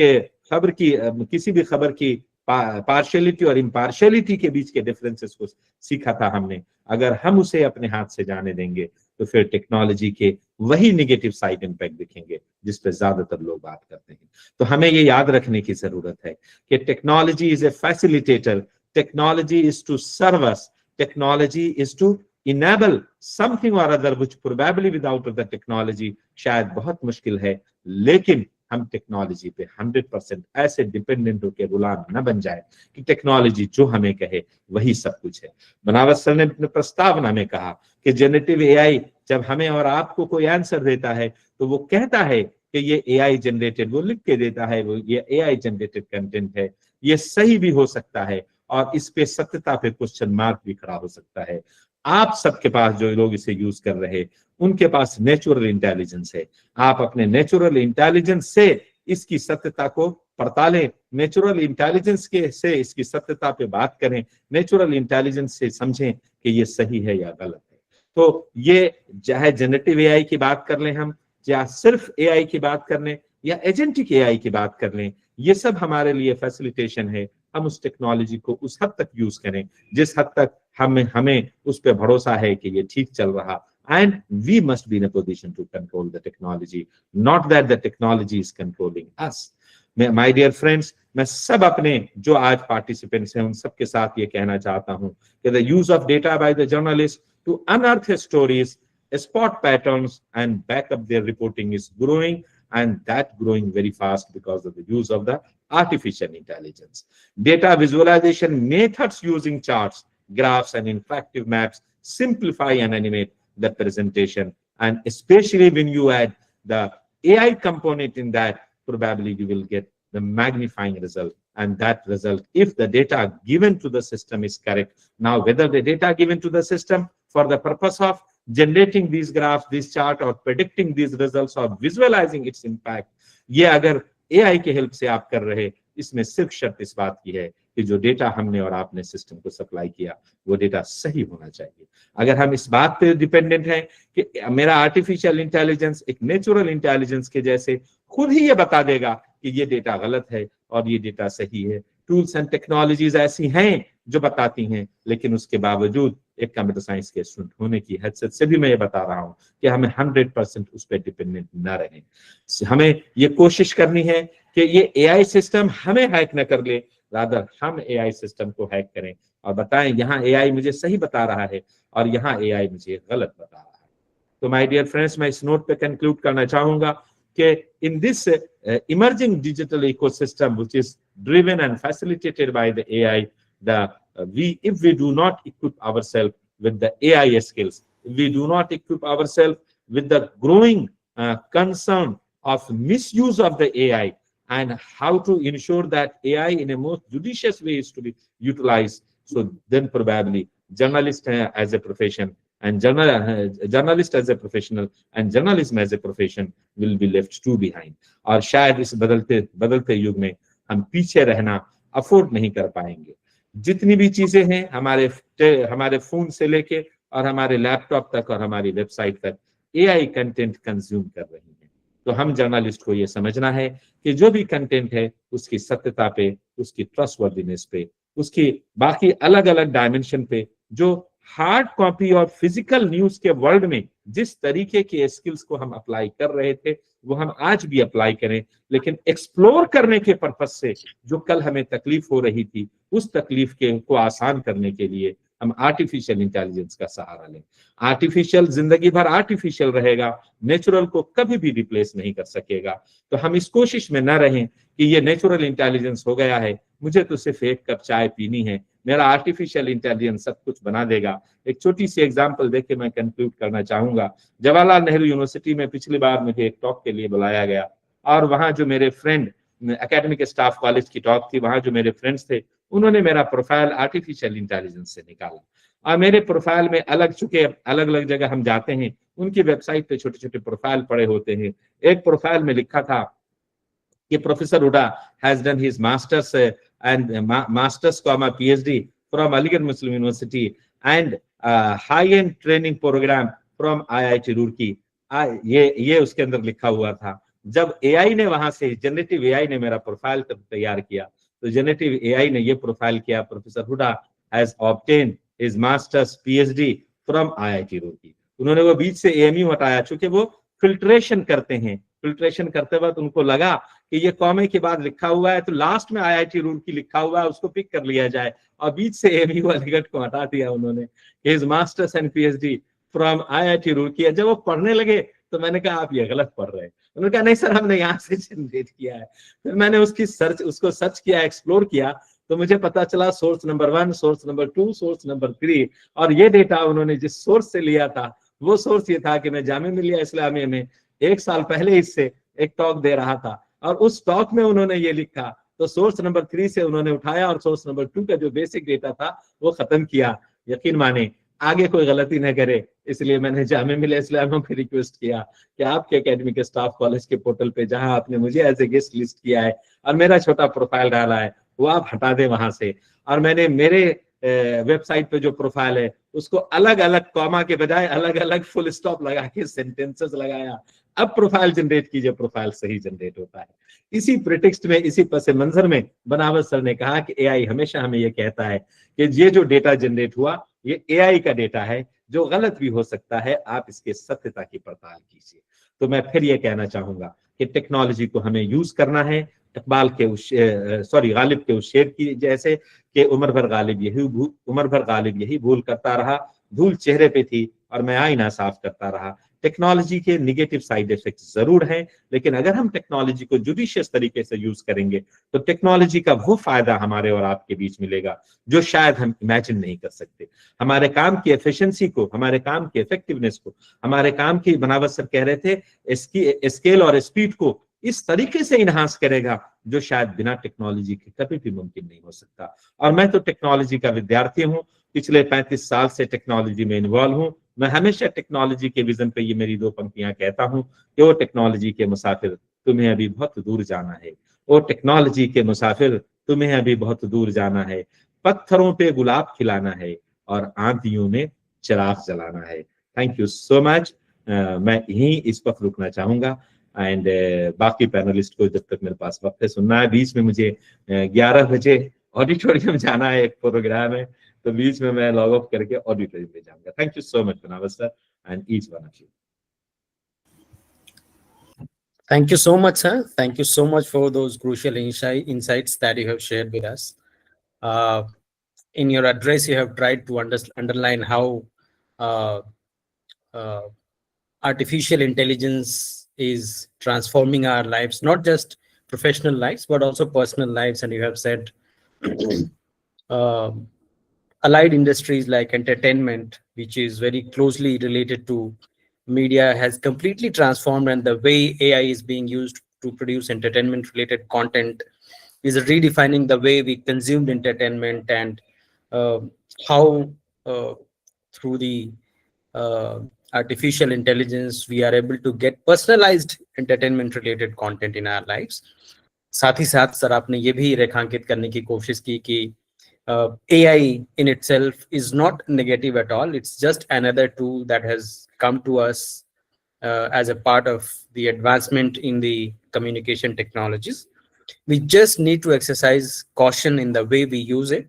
खबर की किसी भी खबर की पार्शियलिटी और इम्पार्शियलिटी के बीच के डिफरेंसेस को सीखा था हमने, अगर हम उसे अपने हाथ से जाने देंगे तो फिर टेक्नोलॉजी के वही नेगेटिव साइड इम्पैक्ट दिखेंगे जिस पर ज्यादातर लोग बात करते हैं। तो हमें ये याद रखने की जरूरत है कि technology is a facilitator, technology is to serve us, technology is to enable something or other which probably without the technology शायद बहुत मुश्किल है, लेकिन हम टेक्नोलॉजी पे 100% ऐसे डिपेंडेंट होकर गुलाम न बन जाए कि टेक्नोलॉजी जो हमें कहे वही सब कुछ है। बनावट सर ने अपने प्रस्तावना में कहा कि जेनरेटिव एआई जब हमें और आपको कोई आंसर देता है तो वो कहता है कि ये एआई जनरेटेड, वो लिख के देता है वो ये एआई जनरेटेड कंटेंट है, ये सही भी हो सकता है और इस पे सत्यता पे क्वेश्चन मार्क भी खड़ा हो सकता है। आप सबके पास जो लोग इसे यूज कर रहे हैं उनके पास नेचुरल इंटेलिजेंस है, आप अपने नेचुरल इंटेलिजेंस से इसकी सत्यता को पड़तालें, नेचुरल इंटेलिजेंस से इसकी सत्यता पे बात करें, नेचुरल इंटेलिजेंस से समझें कि ये सही है या गलत है। तो ये चाहे जनरेटिव एआई की बात कर लें हम, या सिर्फ एआई की बात कर लें या एजेंटिक एआई की बात कर लें, ये सब हमारे लिए फैसिलिटेशन है। हम उस टेक्नोलॉजी को उस हद तक यूज करें जिस हद तक हमें उस पर भरोसा है कि ये ठीक चल रहा, and we must be in a position to control the technology, not that the technology is controlling us. My dear friends, मैं सब अपने जो आज पार्टिसिपेंट्स हैं उन सबके साथ ये कहना चाहता हूं कि the use of data by the journalists to unearth stories, spot patterns and back up their reporting is growing, and that growing very fast because of the use of the artificial intelligence. Data visualization methods using charts, graphs and interactive maps simplify and animate the presentation, and especially when you add the AI component in that, probably you will get the magnifying result, and that result, if the data given to the system is correct. Now whether the data given to the system for the purpose of generating these graphs, this chart or predicting these results or visualizing its impact, ये अगर AI के help से आप कर रहे, इसमें सिर्फ शर्त इस बात की है कि जो डेटा हमने और आपने सिस्टम को सप्लाई किया वो डेटा सही होना चाहिए। अगर हम इस बात पे डिपेंडेंट हैं कि मेरा आर्टिफिशियल इंटेलिजेंस एक नेचुरल इंटेलिजेंस के जैसे खुद ही ये बता देगा कि ये डेटा गलत है और ये डेटा सही है, टूल्स एंड टेक्नोलॉजीज ऐसी हैं जो बताती हैं, लेकिन उसके बावजूद एक कंप्यूटर साइंस के स्टूडेंट होने की हैसियत से भी मैं ये बता रहा हूँ कि हमें 100% उस पर डिपेंडेंट न रहें। हमें ये कोशिश करनी है कि ये एआई सिस्टम हमें हैक न कर ले, रादर हम एआई सिस्टम को हैक करें और बताएं यहाँ एआई मुझे सही बता रहा है और यहाँ एआई मुझे गलत बता रहा है। तो माय डियर फ्रेंड्स, मैं इस नोट पे कंक्लूड करना चाहूंगा कि in this emerging digital ecosystem which is driven and facilitated by the AI, if we do not equip ourselves with the AI skills, if we do not equip ourselves with the growing concern of misuse of the AI and how to ensure that AI in a most judicious way is to be utilized, so then probably journalist as a profession and journalist as a professional and journalism as a profession will be left too behind. और शायद इस बदलते युग में हम पीछे रहना afford नहीं कर पाएंगे। जितनी भी चीजें हैं हमारे फोन से लेके और हमारे लैपटॉप तक और हमारी वेबसाइट तक एआई कंटेंट कंज्यूम कर रही है, तो हम जर्नलिस्ट को ये समझना है कि जो भी कंटेंट है उसकी सत्यता पे, उसकी ट्रस्टवर्दीनेस पे, उसकी बाकी अलग अलग डायमेंशन पे, जो हार्ड कॉपी और फिजिकल न्यूज के वर्ल्ड में जिस तरीके के स्किल्स को हम अप्लाई कर रहे थे वो हम आज भी अप्लाई करें, लेकिन एक्सप्लोर करने के पर्पस से जो कल हमें तकलीफ हो रही थी उस तकलीफ को आसान करने के लिए हम आर्टिफिशियल इंटेलिजेंस का सहारा लें। आर्टिफिशियल जिंदगी भर आर्टिफिशियल रहेगा, नेचुरल को कभी भी रिप्लेस नहीं कर सकेगा। तो हम इस कोशिश में न रहें कि ये नेचुरल इंटेलिजेंस हो गया है, मुझे तो सिर्फ एक कप चाय पीनी है, मेरा आर्टिफिशियल इंटेलिजेंस सब कुछ बना देगा। एक छोटी सी एग्जांपल देके मैं कंक्लूड करना चाहूंगा। जवाहरलाल नेहरू यूनिवर्सिटी में पिछली बार मुझे एक टॉक के लिए बुलाया गया और वहां जो मेरे फ्रेंड, एकेडमिक स्टाफ कॉलेज की टॉक थी, वहां जो मेरे फ्रेंड्स थे उन्होंने मेरा प्रोफाइल आर्टिफिशियल इंटेलिजेंस से निकाला और मेरे प्रोफाइल में अलग अलग जगह हम जाते हैं, उनकी वेबसाइट पे छोटे छोटे प्रोफाइल पड़े होते हैं। एक प्रोफाइल में लिखा था कि professor Huda has done his masters and masters comma PhD from Aligarh Muslim University and high-end training program from IIT Roorkee। ये उसके अंदर लिखा हुआ था। जब AI ने वहां से जनरेटिव AI ने मेरा प्रोफाइल तैयार किया तो जनरेटिव AI ने ये प्रोफाइल किया, professor Huda has obtain his masters PhD from IIT Roorkee। उन्होंने वो बीच से AMU हटाया, चूंकि वो फिल्ट्रेशन करते हैं। फिल्ट्रेशन करते वक्त उनको लगा कि ये कॉमे के बाद लिखा हुआ है तो लास्ट में IIT रूरकी लिखा हुआ है उसको पिक कर लिया जाए, और बीच से AMU अलीगढ़ को हटा दिया उन्होंने। His masters and PhD from IIT Roorkee. जब वो पढ़ने लगे तो मैंने कहा आप ये गलत पढ़ रहे हैं। उन्होंने कहा नहीं सर, हमने यहाँ से जनरेट किया है। फिर मैंने उसको सर्च किया, एक्सप्लोर किया, तो मुझे पता चला source number 1, source number 2, source number 3, और ये डेटा उन्होंने जिस सोर्स से लिया था वो सोर्स ये था कि मैं जामिया मिलिया इस्लामिया में 1 साल पहले इससे एक टॉक दे रहा था और उस टॉक में उन्होंने ये लिखा, तो सोर्स नंबर 3 से उन्होंने उठाया और सोर्स नंबर 2 का जो बेसिक डेटा था वो खत्म किया। यकीन माने आगे कोई गलती न करे, इसलिए मैंने जामिया मिलिया इस्लामिया को रिक्वेस्ट किया कि आपके एकेडमिक स्टाफ कॉलेज के पोर्टल पे जहां आपने मुझे एज ए गेस्ट लिस्ट किया है और मेरा छोटा प्रोफाइल डाला है वो आप हटा दें वहां से। और मैंने मेरे वेबसाइट पे जो प्रोफाइल है उसको अलग अलग कॉमा के बजाय अलग अलग फुल स्टॉप लगा के सेंटेंसेस लगाया। अब प्रोफाइल जनरेट कीजिए, प्रोफाइल सही जनरेट होता है। इसी प्रीटेक्स्ट में, इसी पस मंजर में बनावत सर ने कहा कि एआई हमेशा हमें ये कहता है कि ये जो डेटा जनरेट हुआ ये एआई का डेटा है जो गलत भी हो सकता है, आप इसके सत्यता की पड़ताल कीजिए। तो मैं फिर ये कहना चाहूंगा कि टेक्नोलॉजी को हमें यूज करना है इकबाल के गालिब के उस शेर की जैसे कि उम्र भर गालिब यही भूल करता रहा, धूल चेहरे पे थी और मैं आईना साफ करता रहा। टेक्नोलॉजी के निगेटिव साइड इफेक्ट्स जरूर हैं, लेकिन अगर हम टेक्नोलॉजी को जुडिशियस तरीके से यूज करेंगे तो टेक्नोलॉजी का वो फायदा हमारे और आपके बीच मिलेगा जो शायद हम इमेजिन नहीं कर सकते। हमारे काम की एफिशिएंसी को, हमारे काम की इफेक्टिवनेस को, हमारे काम की, बनावत सर कह रहे थे, इसकी स्केल और स्पीड को इस तरीके से इनहांस करेगा जो शायद बिना टेक्नोलॉजी के कभी भी मुमकिन नहीं हो सकता। और मैं तो टेक्नोलॉजी का विद्यार्थी हूँ, पिछले 35 साल से टेक्नोलॉजी में इन्वॉल्व हूँ। मैं हमेशा टेक्नोलॉजी के विजन पे ये मेरी 2 पंक्तियां कहता हूँ कि वो टेक्नोलॉजी के मुसाफिर तुम्हें अभी बहुत दूर जाना है, वो टेक्नोलॉजी के मुसाफिर तुम्हें अभी बहुत दूर जाना है, पत्थरों पे गुलाब खिलाना है और आंधियों में चिराग जलाना है। Thank you so much. मैं यहीं इस वक्त रुकना चाहूंगा एंड बाकी पैनलिस्ट को जब तक मेरे पास वक्त है सुनना है। बीच में मुझे 11 बजे ऑडिटोरियम जाना है, एक प्रोग्राम है, तो बीच में मैं लॉग ऑफ करके ऑडिटोरियम में जाऊंगा। थैंक यू सो मच बनावत sir and each one of you. Thank you so much, sir. Thank you so much for those crucial insights that you have shared with us. In your address, you have tried to underline how artificial intelligence is transforming our lives, not just professional lives, but also personal lives. And you have said allied industries like entertainment, which is very closely related to media, has completely transformed, and the way AI is being used to produce entertainment related content is redefining the way we consumed entertainment, and how through the artificial intelligence we are able to get personalized entertainment related content in our lives. साथ ही साथ sir आपने ये भी रेखांकित करने की कोशिश की कि AI in itself is not negative at all. It's just another tool that has come to us as a part of the advancement in the communication technologies. We just need to exercise caution in the way we use it.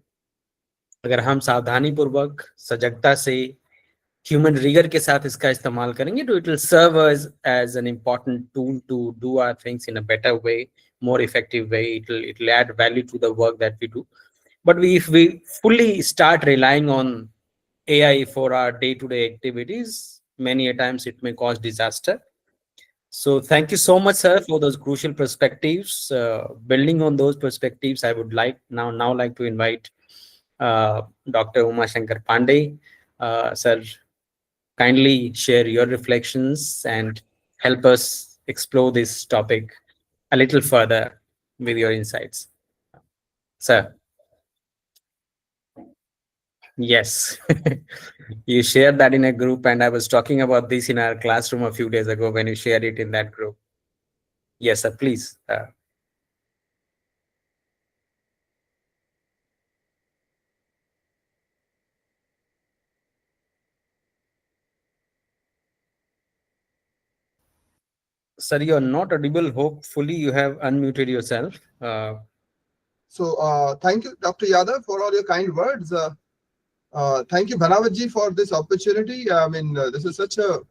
अगर हम सावधानी पूर्वक सजगता से human rigour के साथ इसका इस्तेमाल करेंगे तो it will serve us as an important tool to do our things in a better way, more effective way. It will add value to the work that we do. But if we fully start relying on AI for our day-to-day activities, many a times it may cause disaster. So thank you so much, sir, for those crucial perspectives. Building on those perspectives, I would now like to invite Dr. Uma Shankar Pandey. Sir, kindly share your reflections and help us explore this topic a little further with your insights. Sir. Yes, you shared that in a group, and I was talking about this in our classroom a few days ago when you shared it in that group. Yes, sir, please. Sir, you're not audible. Hopefully, you have unmuted yourself. Thank you, Dr. Yadav, for all your kind words. Thank you, Bhanawatji, for this opportunity. I mean, this is such a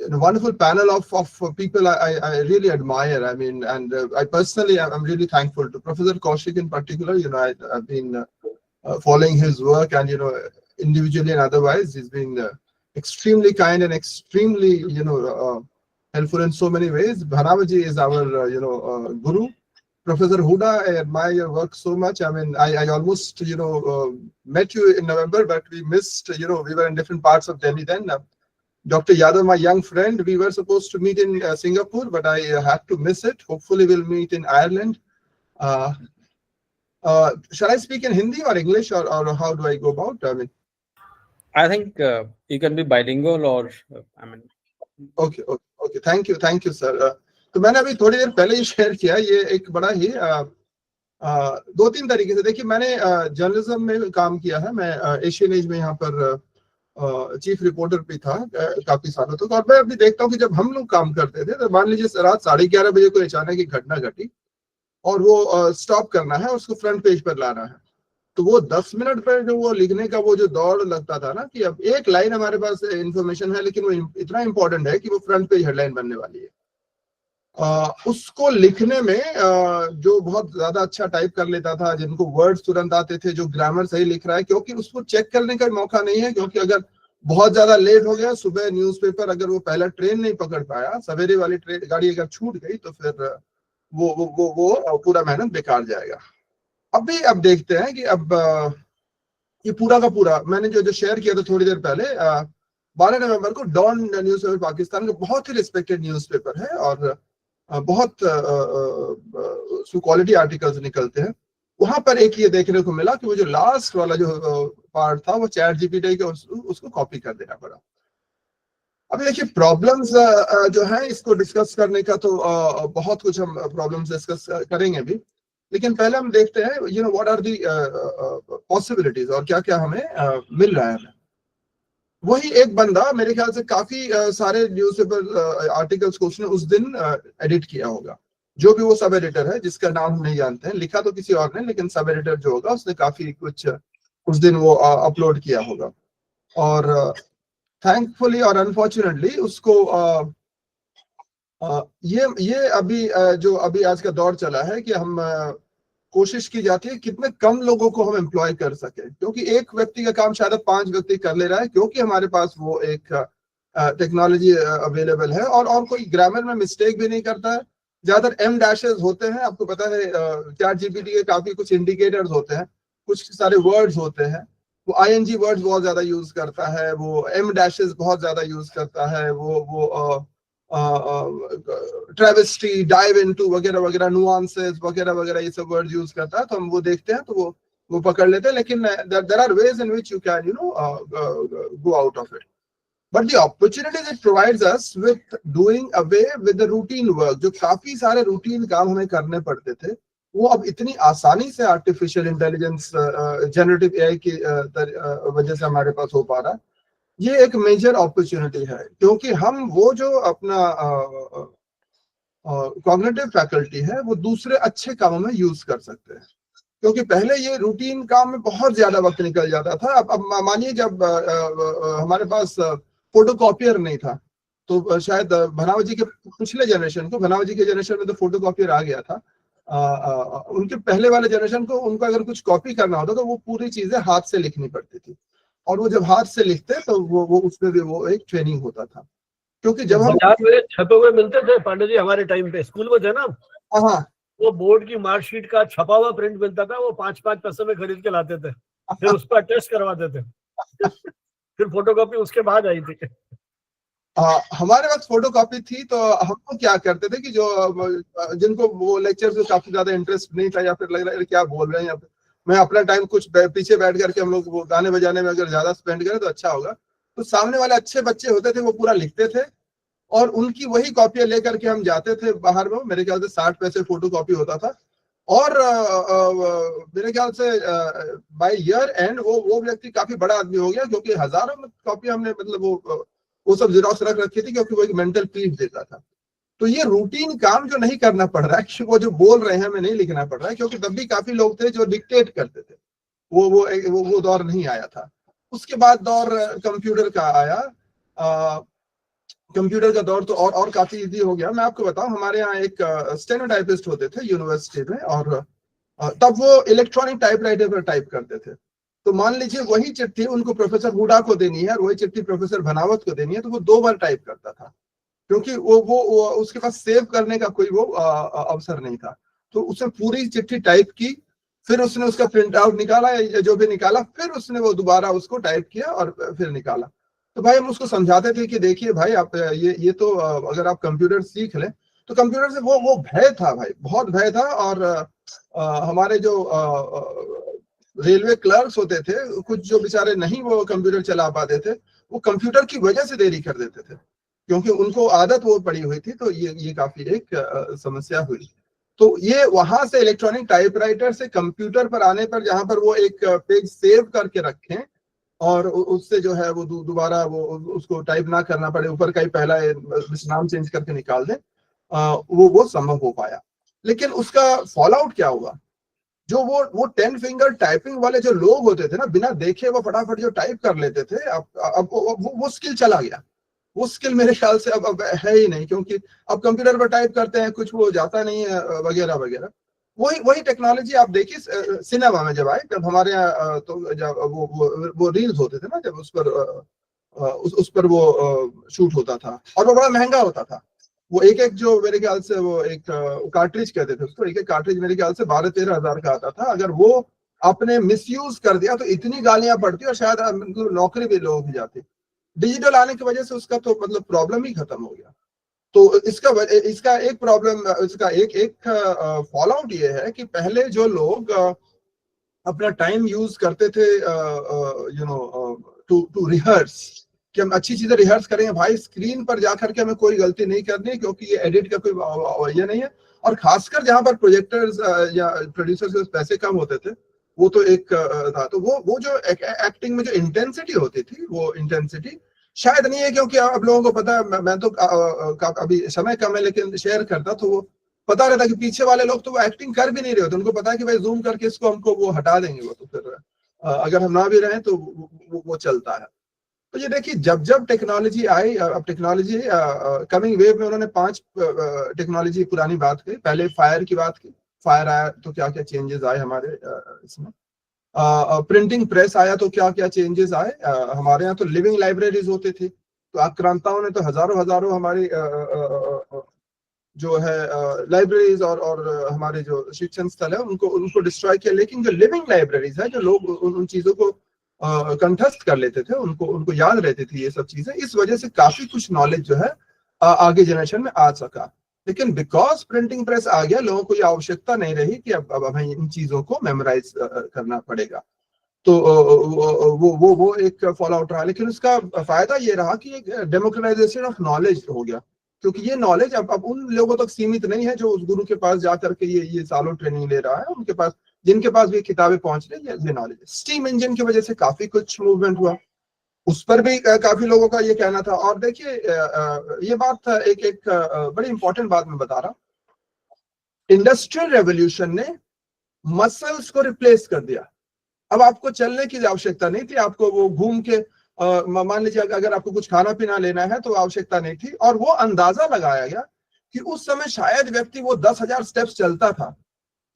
wonderful panel of people I really admire. I mean, and I personally, I'm really thankful to Professor Kaushik in particular. You know, I've been following his work, and, you know, individually and otherwise, he's been extremely kind and extremely, you know, helpful in so many ways. Bhanawatji is our, guru. Professor Huda, I admire your work so much. I mean, I almost, you know, met you in November, but we missed, you know, we were in different parts of Delhi then. Dr. Yadav, my young friend, we were supposed to meet in Singapore, but I had to miss it. Hopefully we'll meet in Ireland. Shall I speak in Hindi or English, or how do I go about? I mean, I think you can be bilingual, or I mean. Okay. Thank you, sir. तो मैंने अभी थोड़ी देर पहले ही share किया, ये एक बड़ा ही 2-3 तरीके से। देखिए, मैंने जर्नलिज्म में काम किया है। मैं एशियन एज में यहाँ पर चीफ रिपोर्टर भी था काफी सालों तक। और मैं अभी देखता हूँ कि जब हम लोग काम करते थे, तो मान लीजिए रात 11:30 बजे कोई अचानक एक घटना घटी और वो स्टॉप करना है, उसको फ्रंट पेज पर लाना है, तो वो 10 मिनट पर जो वो लिखने का वो जो दौड़ लगता था ना, कि अब एक लाइन हमारे पास इंफॉर्मेशन है, लेकिन वो इतना इंपॉर्टेंट है कि वो फ्रंट पेज हेडलाइन बनने वाली है। उसको लिखने में जो बहुत ज्यादा अच्छा टाइप कर लेता था, जिनको वर्ड्स तुरंत आते थे, जो ग्रामर सही लिख रहा है, क्योंकि उसको चेक करने का मौका नहीं है, क्योंकि अगर बहुत ज्यादा लेट हो गया, सुबह न्यूज़पेपर अगर वो पहला ट्रेन नहीं पकड़ पाया, सवेरे वाली गाड़ी अगर छूट गई, तो फिर वो पूरा मेहनत बेकार जाएगा। अब देखते हैं कि अब ये पूरा का पूरा मैंने जो शेयर किया था थोड़ी देर पहले, 12 नवंबर को डॉन न्यूज़पेपर पाकिस्तान का बहुत ही रिस्पेक्टेड न्यूज़पेपर है और बहुत क्वालिटी आर्टिकल्स निकलते हैं। वहां पर एक ये देखने को मिला कि वो जो लास्ट वाला जो पार्ट था, वो चैट जीपीटी के उसको कॉपी कर देना पड़ा। अब देखिए, प्रॉब्लम्स जो है, इसको डिस्कस करने का तो बहुत कुछ हम प्रॉब्लम्स डिस्कस करेंगे भी, लेकिन पहले हम देखते हैं व्हाट आर दी पॉसिबिलिटीज और क्या क्या हमें मिल रहा है हमें। वही एक बंदा मेरे ख्याल से काफी सारे न्यूज़पेपर आर्टिकल्स को उसने उस दिन एडिट किया होगा। जो भी वो सब एडिटर है जिसका नाम हम नहीं जानते हैं, लिखा तो किसी और ने, लेकिन सब एडिटर जो होगा उसने काफी कुछ उस दिन वो अपलोड किया होगा। और थैंकफुली और अनफॉर्चुनेटली उसको ये अभी जो अभी आज का दौर चला है कि हम कोशिश की जाती है कितने कम लोगों को हम एम्प्लॉय कर सके, क्योंकि एक व्यक्ति का काम शायद 5 व्यक्ति कर ले रहा है, क्योंकि हमारे पास वो एक टेक्नोलॉजी अवेलेबल है और कोई ग्रामर में मिस्टेक भी नहीं करता है। ज्यादातर एम डैशेस होते हैं, आपको पता है चैट जीपीटी के काफी कुछ इंडिकेटर्स होते हैं, कुछ सारे वर्ड्स होते हैं, वो आईएनजी वर्ड्स बहुत ज्यादा यूज करता है, वो एम डैशेस बहुत ज्यादा यूज करता है, वो ट्रेविस्टी, डाइव इनटू वगैरह वगैरह, नुआंसेस वगैरह वगैरह ये सब वर्ड यूज करता है। तो हम वो देखते हैं तो वो पकड़ लेते हैं, लेकिन there are ways in which you can go out of it. But the opportunities it provides us with doing away with the routine work. जो काफी सारे रूटीन काम हमें करने पड़ते थे वो अब इतनी आसानी से आर्टिफिशियल इंटेलिजेंस जनरेटिव एआई की वजह से हमारे पास हो पा रहा है। ये एक मेजर अपॉर्चुनिटी है, क्योंकि हम वो जो अपना कॉग्निटिव फैकल्टी है वो दूसरे अच्छे कामों में यूज कर सकते हैं। क्योंकि पहले ये रूटीन काम में बहुत ज्यादा वक्त निकल जाता था। अब मानिए जब हमारे पास फोटोकॉपियर नहीं था, तो शायद भनावत जी के पिछले जनरेशन को, भनावत जी के जनरेशन में तो फोटोकॉपियर आ गया था, उनके पहले वाले जनरेशन को उनको अगर कुछ कॉपी करना होता तो वो पूरी चीजें हाथ से लिखनी पड़ती थी, और वो जब हाथ से लिखते तो वो उसमें भी वो एक ट्रेनिंग होता था। क्योंकि जब हम बाजार में छपे हुए मिलते थे पांडे जी, हमारे टाइम पे स्कूल में थे ना, हाँ वो बोर्ड की मार्कशीट का छपा हुआ प्रिंट मिलता था, वो 5-5 पैसे में खरीद के लाते थे, फिर उस पर टेस्ट करवाते थे फिर फोटोकॉपी उसके बाद आई थी। हमारे पास फोटोकॉपी थी, तो हम लोग क्या करते थे कि जो जिनको वो लेक्चर से काफी ज्यादा इंटरेस्ट नहीं था, या फिर लग रहा है क्या बोल रहे हैं, या फिर मैं अपना टाइम कुछ पीछे बैठ करके हम लोग वो गाने बजाने में अगर ज्यादा स्पेंड करें तो अच्छा होगा, तो सामने वाले अच्छे बच्चे होते थे वो पूरा लिखते थे और उनकी वही कॉपियां लेकर के हम जाते थे बाहर में। मेरे ख्याल से 60 पैसे फोटोकॉपी होता था, और मेरे ख्याल से बाय ईयर एंड वो व्यक्ति काफी बड़ा आदमी हो गया, क्योंकि हजारों में कॉपी हमने मतलब वो सब जेरॉक्स रख रखी थी, क्योंकि वो एक मेंटल पीस देता था। तो ये रूटीन काम जो नहीं करना पड़ रहा है, वो जो बोल रहे हैं हमें नहीं लिखना पड़ रहा है, क्योंकि तब भी काफी लोग थे जो डिक्टेट करते थे, वो दौर नहीं आया था। उसके बाद दौर कंप्यूटर का आया, कंप्यूटर का दौर तो और काफी इजी हो गया। मैं आपको बताऊं, हमारे यहाँ एक स्टेनोटाइपिस्ट होते थे यूनिवर्सिटी में, और तब वो इलेक्ट्रॉनिक टाइपराइटर पर टाइप करते थे। तो मान लीजिए वही चिट्ठी उनको प्रोफेसर हुडा को देनी है और वही चिट्ठी प्रोफेसर भनावत को देनी है, तो वो 2 बार टाइप करता था, क्योंकि वो उसके पास सेव करने का कोई वो अवसर नहीं था। तो उसने पूरी चिट्ठी टाइप की, फिर उसने उसका प्रिंट आउट निकाला या जो भी निकाला, फिर उसने वो दोबारा उसको टाइप किया और फिर निकाला। तो भाई हम उसको समझाते थे कि देखिए भाई आप ये तो अगर आप कंप्यूटर सीख लें, तो कंप्यूटर से वो भय था भाई, बहुत भय था। और हमारे जो रेलवे क्लर्क्स होते थे, कुछ जो बेचारे नहीं वो कंप्यूटर चला पाते थे, वो कंप्यूटर की वजह से देरी कर देते थे, क्योंकि उनको आदत वो पड़ी हुई थी। तो ये काफी एक समस्या हुई। तो ये वहां से इलेक्ट्रॉनिक टाइपराइटर से कंप्यूटर पर आने पर, जहां पर वो एक पेज सेव करके रखें और उससे जो है वो दोबारा वो उसको टाइप ना करना पड़े, ऊपर का ही पहला नाम चेंज करके निकाल दें, वो संभव हो पाया। लेकिन उसका फॉल आउट क्या हुआ? जो वो 10 फिंगर टाइपिंग वाले जो लोग होते थे ना, बिना देखे वो फटाफट जो टाइप कर लेते थे, अब वो स्किल चला गया। वो स्किल मेरे ख्याल से अब है ही नहीं, क्योंकि अब कंप्यूटर पर टाइप करते हैं, कुछ वो जाता नहीं है वगैरह वगैरह। वही टेक्नोलॉजी आप देखिए सिनेमा में जब आए, जब हमारे यहाँ तो जब वो रील्स होते थे ना, जब उस पर वो शूट होता था, और वो बड़ा महंगा होता था। वो एक जो मेरे ख्याल से वो एक कार्ट्रिज कहते थे उसको, एक कार्ट्रिज मेरे ख्याल से 12-13 हजार का आता था। अगर वो आपने मिसयूज कर दिया तो इतनी गालियां पड़ती और शायद मतलब नौकरी भी लोगों की जाती। डिजिटल आने की वजह से उसका तो मतलब प्रॉब्लम ही खत्म हो गया। तो इसका एक प्रॉब्लम, इसका एक फॉल आउट ये है कि पहले जो लोग अपना टाइम यूज करते थे टू रिहर्स, कि हम अच्छी चीजें रिहर्स करेंगे, भाई स्क्रीन पर जाकर के हमें कोई गलती नहीं करनी, क्योंकि ये एडिट का कोई ये नहीं है। और खासकर जहां पर प्रोजेक्टर्स या प्रोड्यूसर्स के पैसे कम होते थे, वो तो एक था। तो वो जो एक्टिंग में जो इंटेंसिटी होती थी, वो इंटेंसिटी शायद नहीं है, क्योंकि अब लोगों को पता है, मैं तो अभी समय कम है लेकिन शेयर करता, तो वो पता रहता कि पीछे वाले लोग तो वो एक्टिंग कर भी नहीं रहे होते, उनको पता है कि भाई जूम करके इसको हमको वो हटा देंगे, वो तो फिर अगर हम ना भी रहें तो वो चलता है। तो ये देखिए, जब जब टेक्नोलॉजी आई, अब टेक्नोलॉजी कमिंग वेव में उन्होंने 5 टेक्नोलॉजी पुरानी बात की। पहले फायर की बात की, फायर आया तो क्या क्या चेंजेस आए हमारे इसमें। प्रिंटिंग प्रेस आया तो क्या क्या चेंजेस आए। हमारे यहाँ तो लिविंग लाइब्रेरीज होती थी, तो आक्रांताओं ने तो हजारों हमारी जो है लाइब्रेरीज और हमारे जो शिक्षण स्थल है उनको डिस्ट्रॉय किया। लेकिन जो लिविंग लाइब्रेरीज है, जो लोग उन चीजों को कंठस्थ कर लेते थे, उनको याद रहती थी ये सब चीजें, इस वजह से काफी कुछ नॉलेज जो है आगे जनरेशन में आ सका। लेकिन बिकॉज प्रिंटिंग प्रेस आ गया, लोगों को ये आवश्यकता नहीं रही कि अब हमें इन चीजों को मेमोराइज करना पड़ेगा। तो वो एक फॉल आउट रहा। लेकिन उसका फायदा ये रहा कि एक डेमोक्रेटाइजेशन ऑफ नॉलेज हो गया, क्योंकि ये नॉलेज अब उन लोगों तक सीमित नहीं है जो उस गुरु के पास जाकर के ये सालों ट्रेनिंग ले रहा है। उनके पास, जिनके पास भी किताबें पहुंच रही है, ये नॉलेज। स्टीम इंजन की वजह से काफी कुछ मूवमेंट हुआ, उस पर भी काफी लोगों का ये कहना था। और देखिए, ये बात एक बड़ी इंपॉर्टेंट बात मैं बता रहा हूं। इंडस्ट्रियल रेवोल्यूशन ने मसल्स को रिप्लेस कर दिया। अब आपको चलने की आवश्यकता नहीं थी, आपको वो घूम के मान लीजिए अगर आपको कुछ खाना पीना लेना है तो आवश्यकता नहीं थी। और वो अंदाजा लगाया गया कि उस समय शायद व्यक्ति वो 10,000 स्टेप्स चलता था,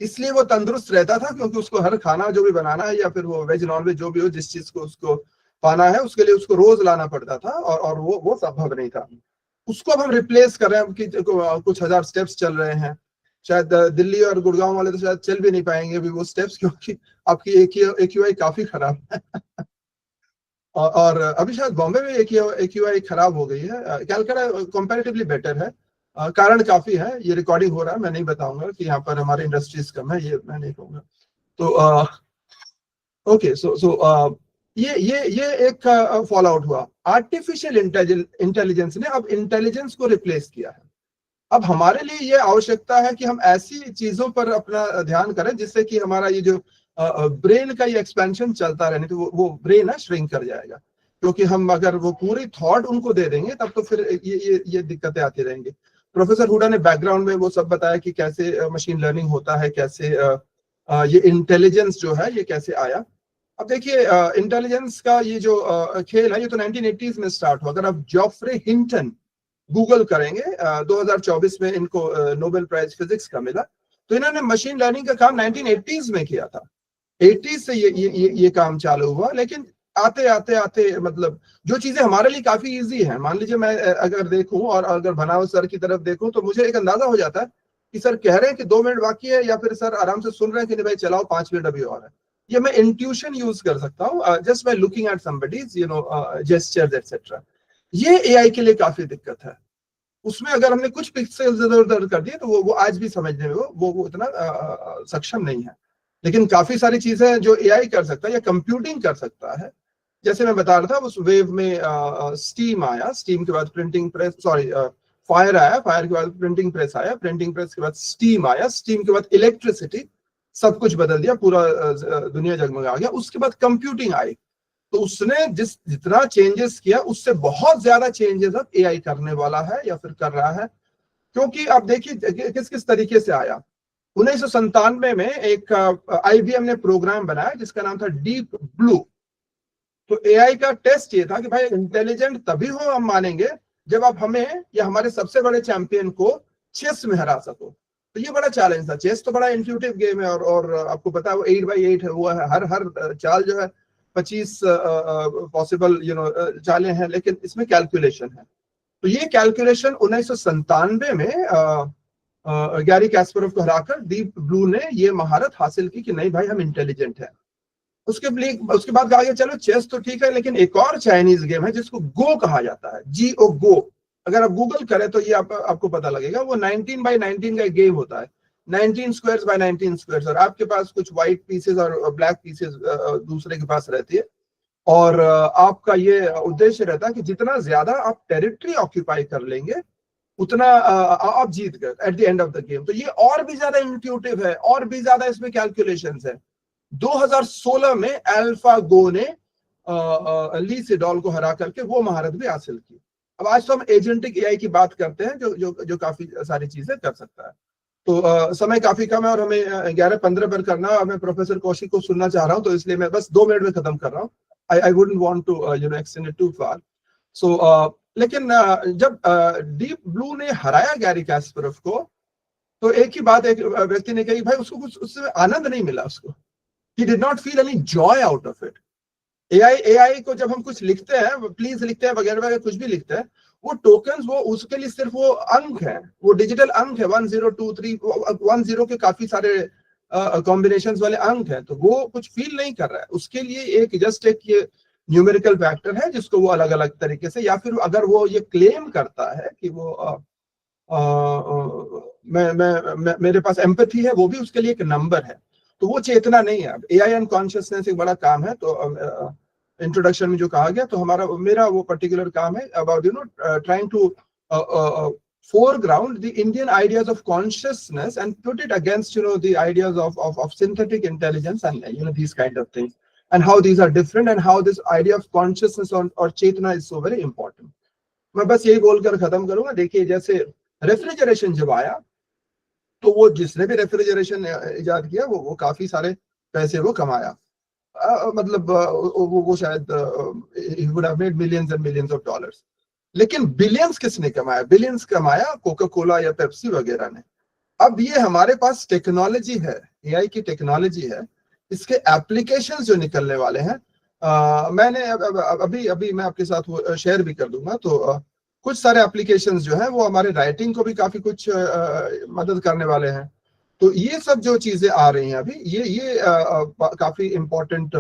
इसलिए वो तंदुरुस्त रहता था, क्योंकि उसको हर खाना जो भी बनाना है, या फिर वो वेज नॉन वेज जो भी हो, जिस चीज को उसको पाना है, उसके लिए उसको रोज लाना पड़ता था, और वो संभव नहीं था। उसको अब हम रिप्लेस कर रहे हैं कि कुछ हजार स्टेप्स चल रहे हैं। शायद दिल्ली और गुड़गांव वाले तो शायद चल भी नहीं पाएंगे अभी वो स्टेप्स, क्योंकि आपकी AQI काफी खराब है। और अभी शायद बॉम्बे में AQI खराब हो गई है। कैलकाटा कंपैरेटिवली बेटर है। कारण काफी है। ये रिकॉर्डिंग हो रहा है, मैं नहीं बताऊंगा कि यहाँ पर हमारे इंडस्ट्रीज कम है, ये मैं नहीं कहूंगा। तो ओके, सो ये एक फॉल आउट हुआ। आर्टिफिशियल इंटेलिजेंस ने अब इंटेलिजेंस को रिप्लेस किया है। अब हमारे लिए ये आवश्यकता है कि हम ऐसी चीजों पर अपना ध्यान करें जिससे कि हमारा ये जो ब्रेन का ये एक्सपेंशन चलता रहे, नहीं तो वो ब्रेन है श्रिंक कर जाएगा। क्योंकि हम अगर वो पूरी थॉट उनको दे देंगे तब तो फिर ये दिक्कतें आती रहेंगी। प्रोफेसर हुडा ने बैकग्राउंड में वो सब बताया कि कैसे मशीन लर्निंग होता है, कैसे ये इंटेलिजेंस जो है ये कैसे आया। अब देखिए, इंटेलिजेंस का ये जो खेल है, ये तो 1980s में स्टार्ट हुआ। अगर आप जॉफ्रे हिंटन गूगल करेंगे, 2024 में इनको नोबेल प्राइज फिजिक्स का मिला। तो इन्होंने मशीन लर्निंग का काम 1980s में किया था। 80s से ये काम चालू हुआ। लेकिन आते मतलब जो चीजें हमारे लिए काफी इजी है, मान लीजिए मैं अगर देखूं और अगर बनाओ सर की तरफ देखूं, तो मुझे एक अंदाजा हो जाता है कि सर कह रहे हैं कि 2 मिनट बाकी है, या फिर सर आराम से सुन रहे हैं कि नहीं भाई चलाओ 5 मिनट अभी और है। ये मैं इंट्यूशन यूज कर सकता हूँ just by looking at somebody's gestures etcetera. ये एआई के लिए काफी दिक्कत है। उसमें अगर हमने कुछ पिक्सेल्स इधर उधर कर दिए तो वो आज भी समझने में वो इतना सक्षम नहीं है। लेकिन काफी सारी चीजें जो एआई कर सकता है या कंप्यूटिंग कर सकता है, जैसे मैं बता रहा था, उस वेव में स्टीम आया, स्टीम के बाद प्रिंटिंग प्रेस, फायर आया, फायर के बाद प्रिंटिंग प्रेस आया, प्रिंटिंग प्रेस के बाद स्टीम आया, स्टीम के बाद इलेक्ट्रिसिटी, सब कुछ बदल दिया, पूरा दुनिया जगमगा गया। उसके बाद कंप्यूटिंग आई, तो उसने जितना चेंजेस किया उससे बहुत ज्यादा चेंजेस अब एआई करने वाला है या फिर कर रहा है। क्योंकि आप देखिए किस तरीके से आया। 1997 में एक IBM ने प्रोग्राम बनाया जिसका नाम था डीप ब्लू। तो एआई का टेस्ट ये था कि भाई इंटेलिजेंट तभी हो हम मानेंगे जब आप हमें या हमारे सबसे बड़े चैंपियन को चेस में हरा सको। तो ये बड़ा चैलेंज था। चेस तो बड़ा इंट्यूटिव गेम है, और आपको पता है वो 8x8 है, वो है हर चाल जो है 25 पॉसिबल चालें हैं, लेकिन इसमें कैलकुलेशन है। तो ये कैलकुलेशन 1997 में गैरी कैस्परोव को हराकर डीप ब्लू ने ये महारत हासिल की कि नहीं भाई हम इंटेलिजेंट है। उसके बाद कहा गया चलो चेस तो ठीक है, लेकिन एक और चाइनीज गेम है जिसको गो कहा जाता है, GO गो। अगर आप गूगल करें तो ये आपको पता लगेगा। वो 19x19 का एक गेम होता है, 19 स्क्वायर्स बाय 19 स्क्वायर्स, और आपके पास कुछ व्हाइट पीसेस और ब्लैक पीसेस दूसरे के पास रहती है। और आपका ये उद्देश्य रहता है कि जितना ज्यादा आप टेरिटरी ऑक्यूपाई कर लेंगे उतना आप जीत गए at the end of the game. तो ये और भी ज्यादा इंट्यूटिव है, और भी ज्यादा इसमें कैलकुलेशंस है। 2016 में अल्फा गो ने ली सेडोल को हरा करके वो महारत भी हासिल की। अब आज तो हम एजेंटिक एआई की बात करते हैं जो काफी सारी चीजें कर सकता है। तो समय काफी कम है और हमें 11:15 पर करना है और मैं प्रोफेसर कौशिक को सुनना चाह रहा हूं, तो इसलिए मैं बस 2 मिनट में खत्म कर रहा हूं। I wouldn't want to extend it too far. So लेकिन जब डीप ब्लू ने हराया गैरी कास्परोव को, तो एक ही बात एक व्यक्ति ने कही, भाई उसको कुछ उससे आनंद नहीं मिला, उसको he did not feel any joy out of it। AI को जब हम कुछ लिखते हैं, प्लीज लिखते हैं वगैरह वगैरह कुछ भी लिखते हैं, वो टोकन्स वो उसके लिए सिर्फ वो अंक है, वो डिजिटल अंक है, 1 0 2 3 1 0 के काफी सारे कॉम्बिनेशंस वाले अंक हैं, तो वो कुछ फील नहीं कर रहा है। उसके लिए एक जस्ट एक ये न्यूमेरिकल फैक्टर है जिसको वो अलग अलग तरीके से, या फिर अगर वो ये क्लेम करता है कि वो मेरे पास एम्पैथी है, वो भी उसके लिए एक नंबर है, तो वो चेतना नहीं है। अब एआई एंड कॉन्शियसनेस एक बड़ा काम है। तो इंट्रोडक्शन में जो कहा गया, तो मेरा वो पर्टिकुलर काम है about trying to foreground the Indian ideas of consciousness and put it against the ideas of synthetic intelligence and these kind of things, and how these are different, and how this idea of consciousness or chetna is so very important। मैं बस यही बोलकर खत्म करूंगा। देखिए, जैसे refrigeration जब आया, तो वो जिसने भी रेफ्रिजरेशन इजाद किया वो काफी सारे पैसे वो कमाया, मतलब वो शायद he would have made millions and millions of dollars। लेकिन बिलियंस किसने कमाया? बिलियंस कमाया कोका कोला या पेप्सी वगैरह ने। अब ये हमारे पास टेक्नोलॉजी है, एआई की टेक्नोलॉजी है, इसके एप्लीकेशंस जो निकलने वाले हैं, मैंने अभी मैं आपके साथ वो शेयर भी कर दूंगा। तो कुछ सारे एप्लीकेशंस जो हैं वो हमारे राइटिंग को भी काफी कुछ मदद करने वाले हैं। तो ये सब जो चीजें आ रही हैं अभी, ये काफी इंपॉर्टेंट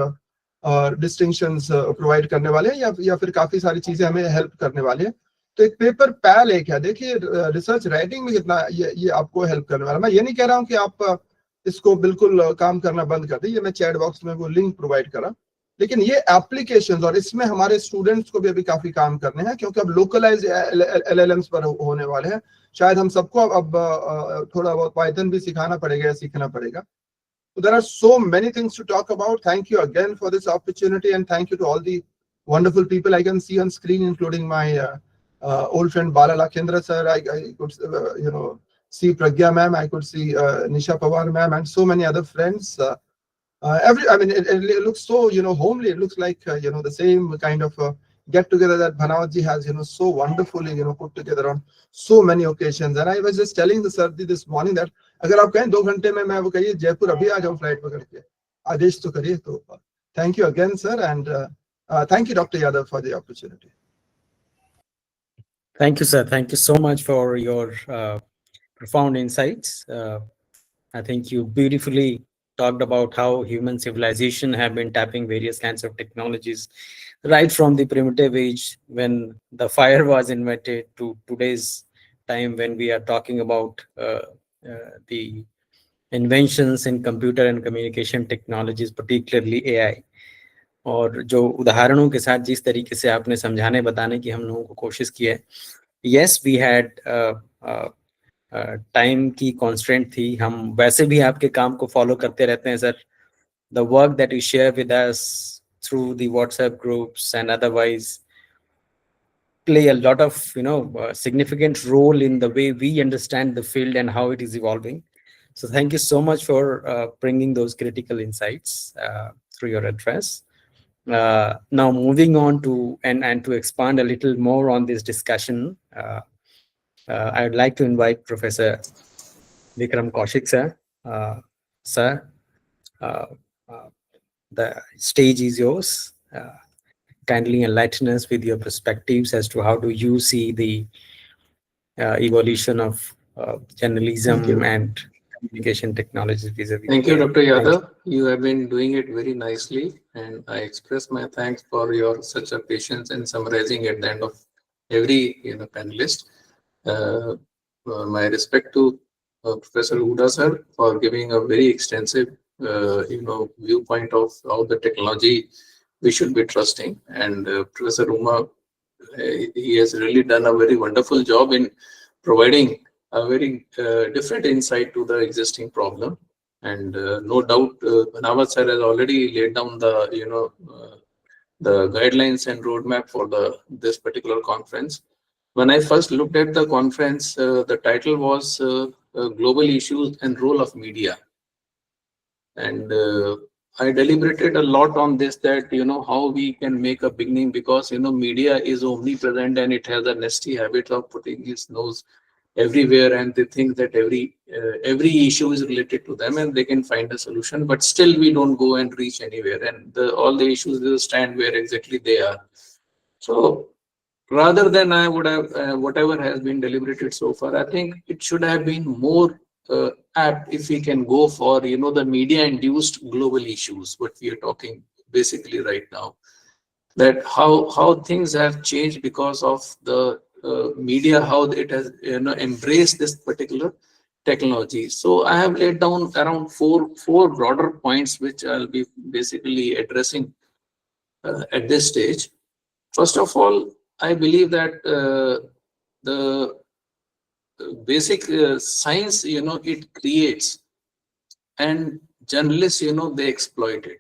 डिस्टिंक्शंस प्रोवाइड करने वाले हैं, या फिर काफी सारी चीजें हमें हेल्प करने वाले हैं। तो एक पेपर पैल एक है, देखिए रिसर्च राइटिंग में कितना ये आपको हेल्प करने वाला है। मैं ये नहीं कह रहा हूँ कि आप इसको बिल्कुल काम करना बंद कर दीजिए, मैं चैट बॉक्स में वो लिंक प्रोवाइड करा, लेकिन ये एप्लीकेशंस और इसमें हमारे स्टूडेंट्स को भी अभी काफी काम करने हैं, क्योंकि अब लोकलाइज एलएलएम्स पर होने वाले हैं। शायद हम सबको अब थोड़ा बहुत पाइथन भी सिखाना पड़ेगा या सीखना पड़ेगा। So there are so many things to talk about. Thank you again for this opportunity, and thank you to all the wonderful people I can see on screen, including my old friend Bala Lakendra sir. I could see Pragya ma'am, I could see Nisha Pawar ma'am, and so many other friends. I mean, it looks so homely. It looks like the same kind of get together that Bhanawat ji has so wonderfully put together on so many occasions. And I was just telling the sir this morning that अगर आप कहें 2 घंटे में, मैं वो कहिए जयपुर अभी आ जाऊं फ्लाइट पकड़ के, आदेश तो करिए। तो thank you again sir, and thank you doctor Yadav for the opportunity. Thank you, sir. Thank you so much for your profound insights. I think you beautifully talked about how human civilization have been tapping various kinds of technologies, right from the primitive age when the fire was invented to today's time when we are talking about the inventions in computer and communication technologies, particularly AI. और जो उदाहरणों के साथ जिस तरीके से आपने समझाने बताने की हम लोगों को कोशिश की है, यस वी हैड टाइम की कॉन्स्ट्रेंट थी, हम वैसे भी आपके काम को फॉलो करते रहते हैं sir. The work that you share with us through the WhatsApp groups and otherwise play a lot of significant role in the way we understand the field and how it is evolving. So thank you so much for bringing those critical insights through your address. Now moving on to and to expand a little more on this discussion, I would like to invite Professor Vikram Kaushik sir. Sir, the stage is yours. Kindly enlighten us with your perspectives as to how do you see the evolution of journalism and communication technologies vis-a-vis. Thank you, Dr. Yadav. You have been doing it very nicely, and I express my thanks for your such a patience in summarizing at the end of every panelist. My respect to Professor Huda sir for giving a very extensive viewpoint of how the technology we should be trusting. And Professor Uma, he has really done a very wonderful job in providing a very different insight to the existing problem. And no doubt, Banawat sir has already laid down the, the guidelines and roadmap for this particular conference. When I first looked at the conference, the title was Global Issues and Role of Media. And I deliberated a lot on this, that, how we can make a beginning, because, media is omnipresent and it has a nasty habit of putting its nose everywhere, and they think that every issue is related to them and they can find a solution, but still we don't go and reach anywhere, and all the issues will stand where exactly they are. So rather than I would have whatever has been deliberated so far, I think it should have been more apt if we can go for, the media induced global issues, what we are talking basically right now, that how things have changed because of the media, how it has embraced this particular technology. So I have laid down around four broader points which I'll be basically addressing at this stage. First of all, I believe that the basic science, it creates, and journalists, they exploit it,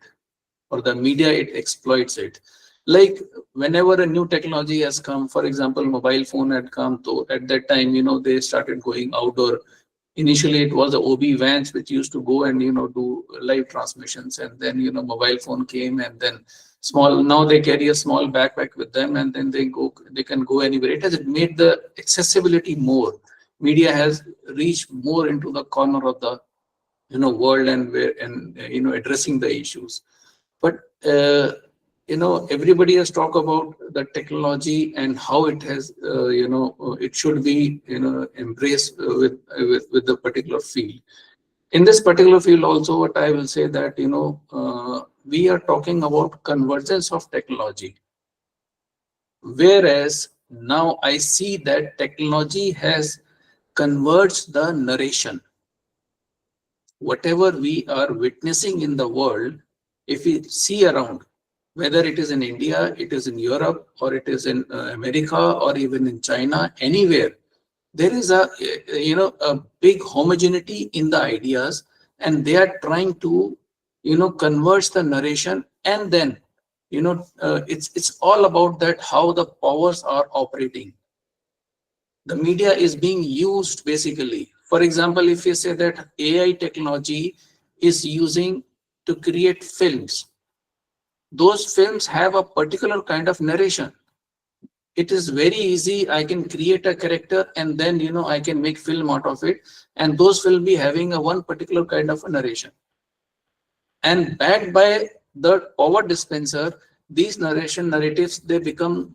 or the media, it exploits it. Like whenever a new technology has come, for example, mobile phone had come, so at that time, they started going outdoor. Initially, it was the OB vans which used to go and do live transmissions, and then mobile phone came, and then now they carry a small backpack with them, and then they can go anywhere. It has made the accessibility more. Media has reached more into the corner of the world, and addressing the issues. But everybody has talked about the technology and how it has it should be embraced with the particular field. In this particular field also, what I will say that we are talking about convergence of technology, whereas now I see that technology has converged the narration. Whatever we are witnessing in the world, if we see around, whether it is in India, it is in Europe, or it is in America, or even in China, anywhere, there is a big homogeneity in the ideas, and they are trying to converge the narration, and then it's all about that, how the powers are operating. The media is being used basically. For example, if you say that AI technology is using to create films, those films have a particular kind of narration. It is very easy. I can create a character, and then I can make film out of it, and those will be having a one particular kind of a narration. And backed by the power dispenser, these narratives, they become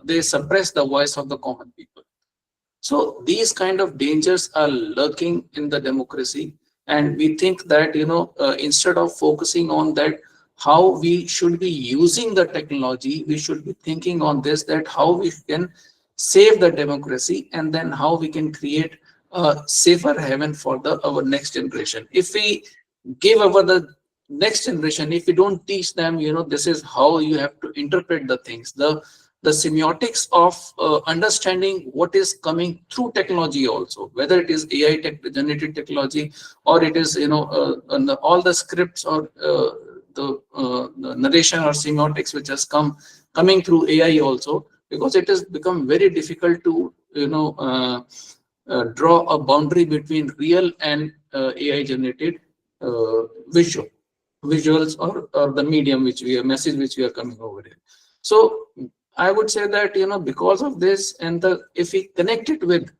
they suppress the voice of the common people. So these kind of dangers are lurking in the democracy, and we think that instead of focusing on that, how we should be using the technology, we should be thinking on this, that how we can save the democracy, and then how we can create a safer heaven for our next generation. If we give the next generation, if we don't teach them, this is how you have to interpret the things, the semiotics of understanding what is coming through technology also, whether it is AI generated technology, or it is all the scripts, or the narration or semiotics which has coming through AI also, because it has become very difficult to draw a boundary between real and AI generated visuals, or the medium message which we are coming over here. So I would say that because of this, and if we connect it with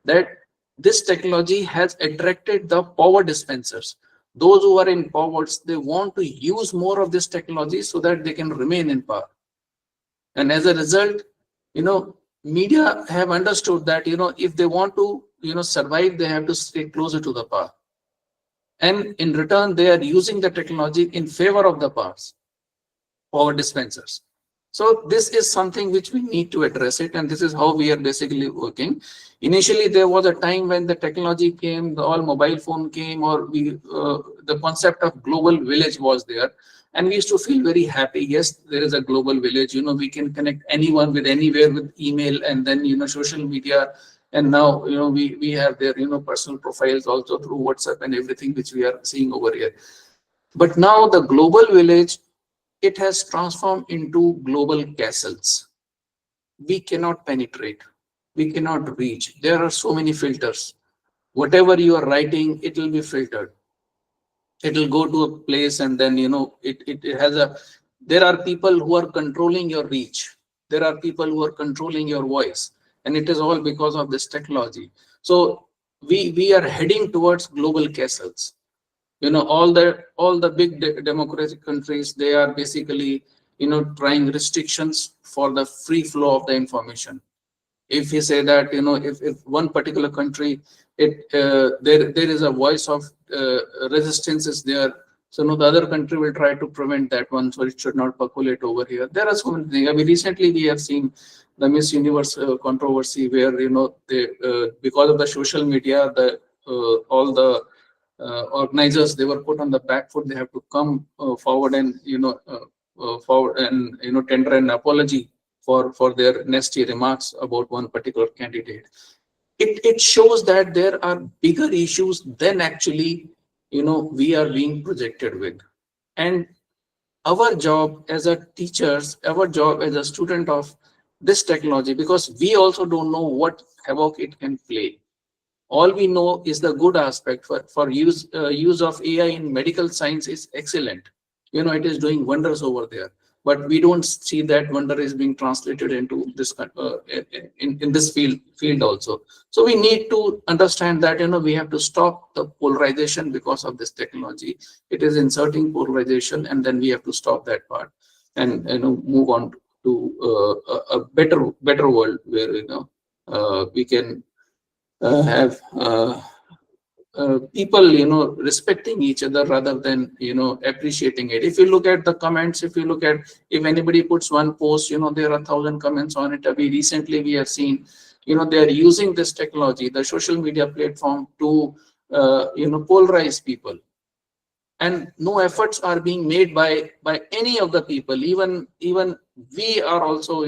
that, this technology has attracted the power dispensers. Those who are in power, they want to use more of this technology so that they can remain in power. And as a result, media have understood that if they want to survive, they have to stay closer to the power. And in return, they are using the technology in favor of the power dispensers. So this is something which we need to address it, and this is how we are basically working. Initially, there was a time when the technology came, all mobile phone came, or the concept of global village was there, And we used to feel very happy. Yes, there is a global village, we can connect anyone with anywhere with email, and then, social media. And now, we have their, personal profiles also through WhatsApp and everything, which we are seeing over here. But now the global village, it has transformed into global castles. We cannot penetrate. We cannot reach. There are so many filters. Whatever you are writing, it will be filtered. It will go to a place, and then, it has there are people who are controlling your reach. There are people who are controlling your voice. And it is all because of this technology. So we are heading towards global castles. All the big democratic countries, they are basically, trying restrictions for the free flow of the information. If we say that, if one particular country, there is a voice of resistance is there, so the other country will try to prevent that one, so it should not percolate over here. There are so many things. I mean, recently we have seen the Miss Universe controversy, where they because of the social media, all the organizers, they were put on the back foot. They have to come forward and forward and tender an apology for their nasty remarks about one particular candidate. It shows that there are bigger issues than actually we are being projected with. And our job as a teachers, our job as a student of this technology, because we also don't know what havoc it can play. All we know is the good aspect for use of AI in medical science is excellent. It is doing wonders over there. But we don't see that wonder is being translated into this in this field also. So we need to understand that we have to stop the polarization because of this technology. It is inserting polarization, and then we have to stop that part and move on to a better world where we can have people respecting each other rather than appreciating it. If you look at the comments, if anybody puts one post, there are 1,000 comments on it. Recently we have seen they are using this technology, the social media platform, to polarize people. And no efforts are being made by any of the people. Even we are also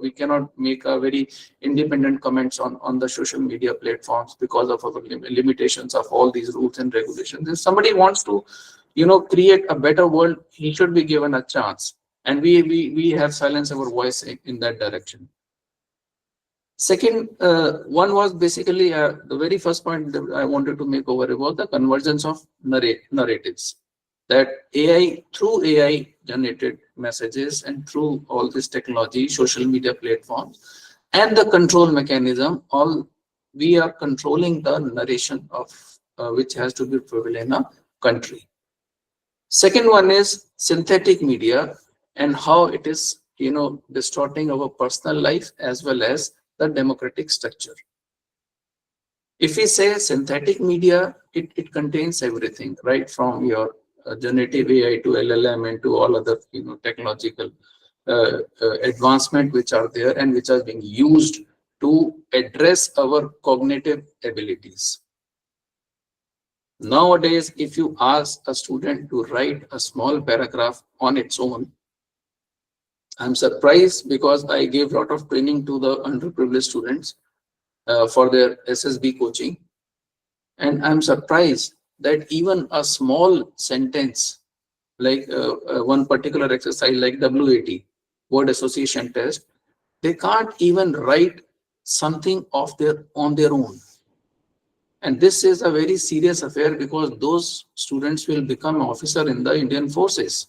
we cannot make a very independent comments on the social media platforms because of our limitations of all these rules and regulations. If somebody wants to create a better world, he should be given a chance, and we have silenced our voice in that direction. Second one was basically the very first point that I wanted to make over about the convergence of narratives. That through AI generated messages and through all this technology, social media platforms, and the control mechanism, we are controlling the narration of which has to be prevalent in a country. Second one is synthetic media and how it is distorting our personal life as well as the democratic structure. If we say synthetic media, it contains everything, right from your generative AI to LLM and to all other technological advancement which are there and which are being used to address our cognitive abilities. Nowadays, if you ask a student to write a small paragraph on its own, I'm surprised, because I gave a lot of training to the underprivileged students for their SSB coaching. And I'm surprised that even a small sentence, like one particular exercise like WAT, word association test, they can't even write something on their own. And this is a very serious affair, because those students will become officer in the Indian forces.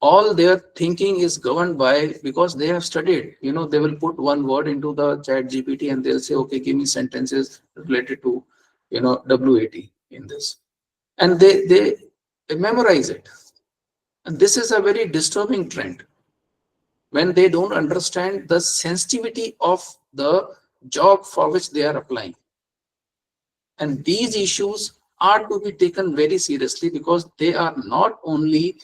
All their thinking is governed by, because they have studied, they will put one word into the chat GPT and they'll say, okay, give me sentences related to, WAT in this. And they memorize it. And this is a very disturbing trend when they don't understand the sensitivity of the job for which they are applying. And these issues are to be taken very seriously, because they are not only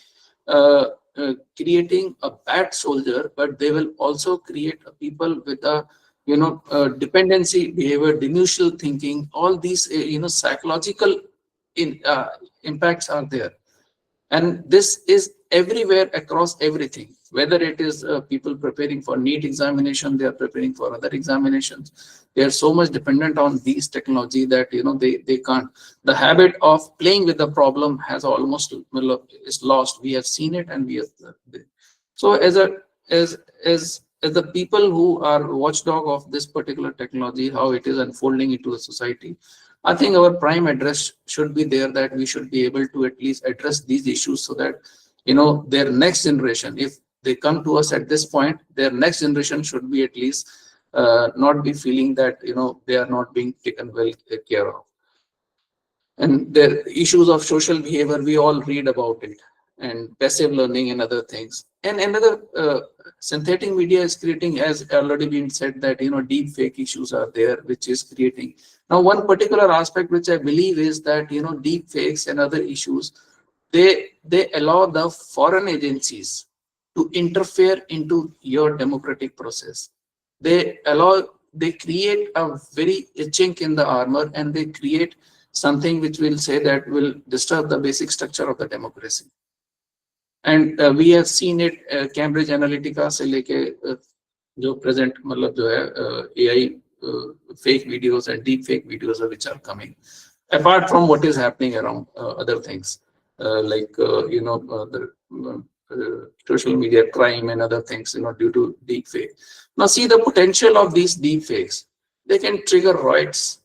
creating a bad soldier, but they will also create a people with a dependency behavior, delusional thinking. All these psychological impacts are there. And this is everywhere across everything, whether it is people preparing for NEET examination, they are preparing for other examinations. They are so much dependent on these technology that, you know, they can't. The habit of playing with the problem has almost is lost. We have seen it, and we have. So as the people who are watchdog of this particular technology, how it is unfolding into the society, I think our prime address should be there, that we should be able to at least address these issues so that, you know, their next generation, if they come to us at this point, their next generation should be at least not be feeling that, you know, they are not being taken well care of. And the issues of social behavior, we all read about it, and passive learning and other things. And another synthetic media is creating, as already been said, that, you know, deep fake issues are there, which is creating. Now, one particular aspect which I believe is that, you know, deep fakes and other issues, they allow the foreign agencies to interfere into your democratic process. They create a very chink in the armor, and they create something which will say that will disturb the basic structure of the democracy. And we have seen it Cambridge Analytica se leke jo present matlab jo hai AI fake videos and deep fake videos which are coming, apart from what is happening around other things like you know, the social media crime and other things, you know, due to deep fake. Now see the potential of these deep fakes. They can trigger riots.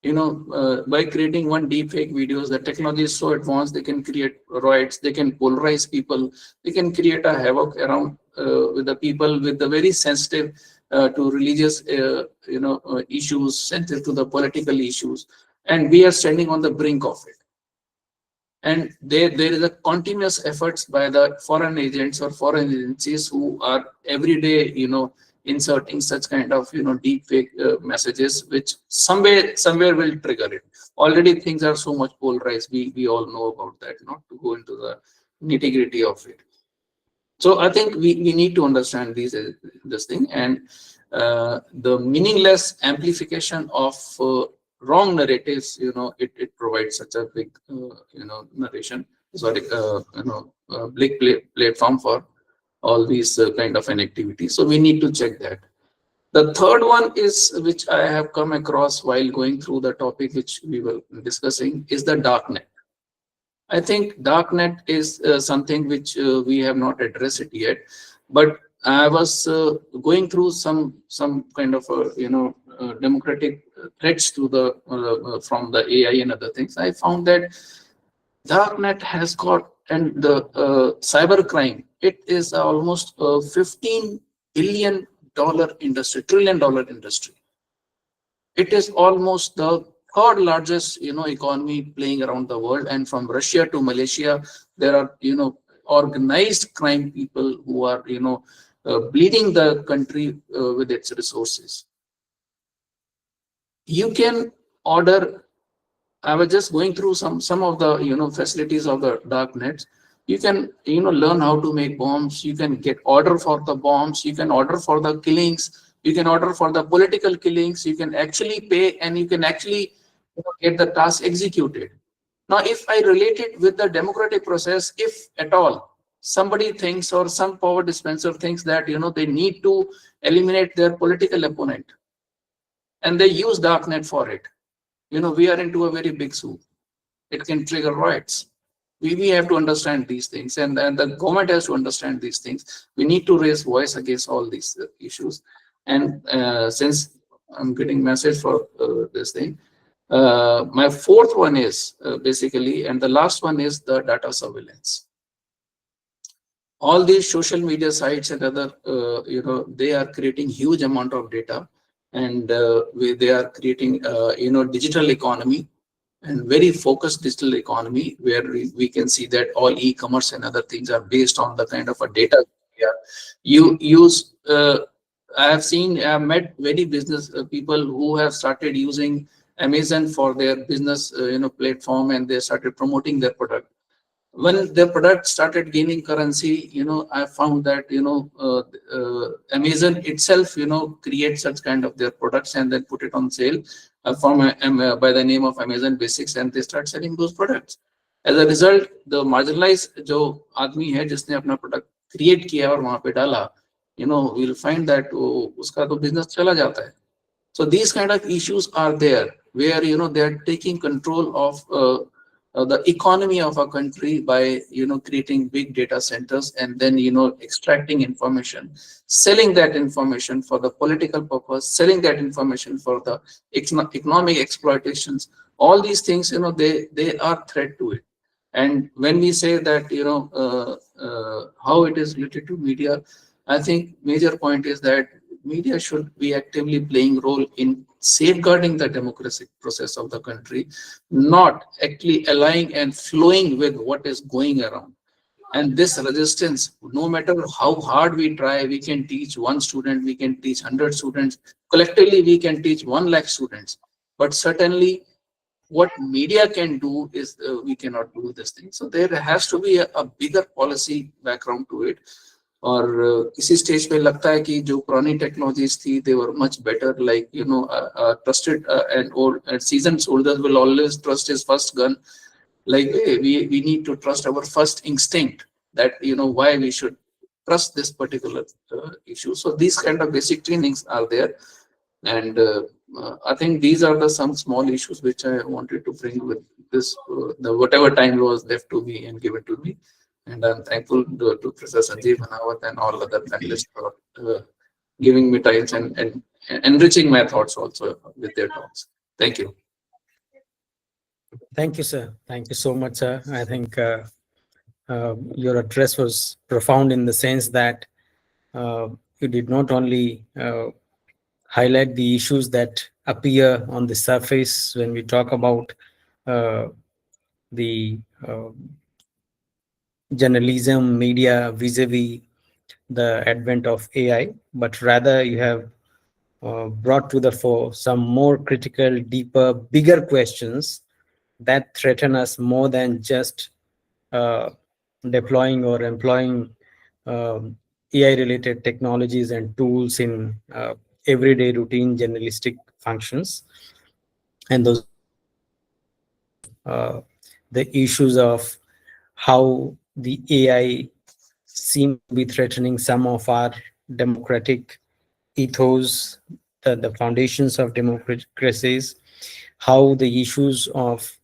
You know, by creating one deep fake videos, the technology is so advanced, they can create riots, they can polarize people, they can create a havoc around with the people with the very sensitive to religious you know, issues, sensitive to the political issues, and we are standing on the brink of it. And there is a continuous efforts by the foreign agents or foreign agencies who are every day, you know, inserting such kind of, you know, deep fake messages, which somewhere will trigger it. Already things are so much polarized. We all know about that, not to go into the nitty-gritty of it. So I think we need to understand this thing, and the meaningless amplification of wrong narratives, you know, it provides such a big you know, narration, sorry, you know, big platform for all these kind of an activity. So we need to check that. The third one is, which I have come across while going through the topic which we were discussing, is the darknet. I think darknet is something which we have not addressed it yet, but I was going through some kind of you know, democratic threats to the from the AI and other things. I found that darknet has got, and the cyber crime, it is almost a $15 billion industry, $1 trillion industry. It is almost the third largest, you know, economy playing around the world. And from Russia to Malaysia, there are, you know, organized crime people who are, you know, bleeding the country with its resources. You can order. I was just going through some of the, you know, facilities of the darknet. You can, you know, learn how to make bombs. You can get order for the bombs. You can order for the killings. You can order for the political killings. You can actually pay, and you can actually, you know, get the task executed. Now, if I relate it with the democratic process, if at all somebody thinks, or some power dispenser thinks that, you know, they need to eliminate their political opponent, and they use darknet for it, you know, we are into a very big soup. It can trigger riots. We have to understand these things, and the government has to understand these things. We need to raise voice against all these issues. And since I'm getting message for this thing, my fourth one is basically, and the last one is the data surveillance. All these social media sites and other, you know, they are creating huge amount of data, and they are creating, you know, digital economy, and very focused digital economy, where we can see that all e-commerce and other things are based on the kind of a data you use. I have met very business people who have started using Amazon for their business, you know, platform, and they started promoting their product. When their product started gaining currency, you know, I found that, you know, Amazon itself, you know, create such kind of their products and then put it on sale by the name of Amazon Basics, and they start selling those products. As a result, the marginalized जो आदमी है जिसने अपना product create किया और वहां पे डाला, we'll find that उसका तो बिजनेस चला जाता है. So these kind of issues are there where they are taking control of the economy of a country by creating big data centers and then extracting information, selling that information for the political purpose, selling that information for the economic exploitations. All these things they are threat to it. And when we say that how it is related to media, I think major point is that media should be actively playing role in safeguarding the democratic process of the country, not actually allying and flowing with what is going around. And this resistance, no matter how hard we try, we can teach one student, we can teach 100 students, collectively we can teach 1 lakh students. But certainly what media can do is we cannot do this thing. So there has to be a bigger policy background to it. और किसी stage पे लगता है कि जो पुरानी technologies थी they were much better, like trusted and old and seasoned soldiers will always trust his first gun. Like we need to trust our first instinct, that why we should trust this particular issue. So these kind of basic trainings are there, and I think these are some small issues which I wanted to bring with this the whatever time was left to me and give it to me. And I'm thankful to Professor Sanjeev Bhanawat and all other panelists for giving me time and enriching my thoughts also with their talks. Thank you. Thank you, sir. Thank you so much, sir. I think your address was profound in the sense that you did not only highlight the issues that appear on the surface when we talk about the journalism, media, vis-a-vis the advent of AI, but rather you have brought to the fore some more critical, deeper, bigger questions that threaten us more than just deploying or employing AI-related technologies and tools in everyday routine journalistic functions. And those the issues of how the AI seem to be threatening some of our democratic ethos, the foundations of democracies, how the issues of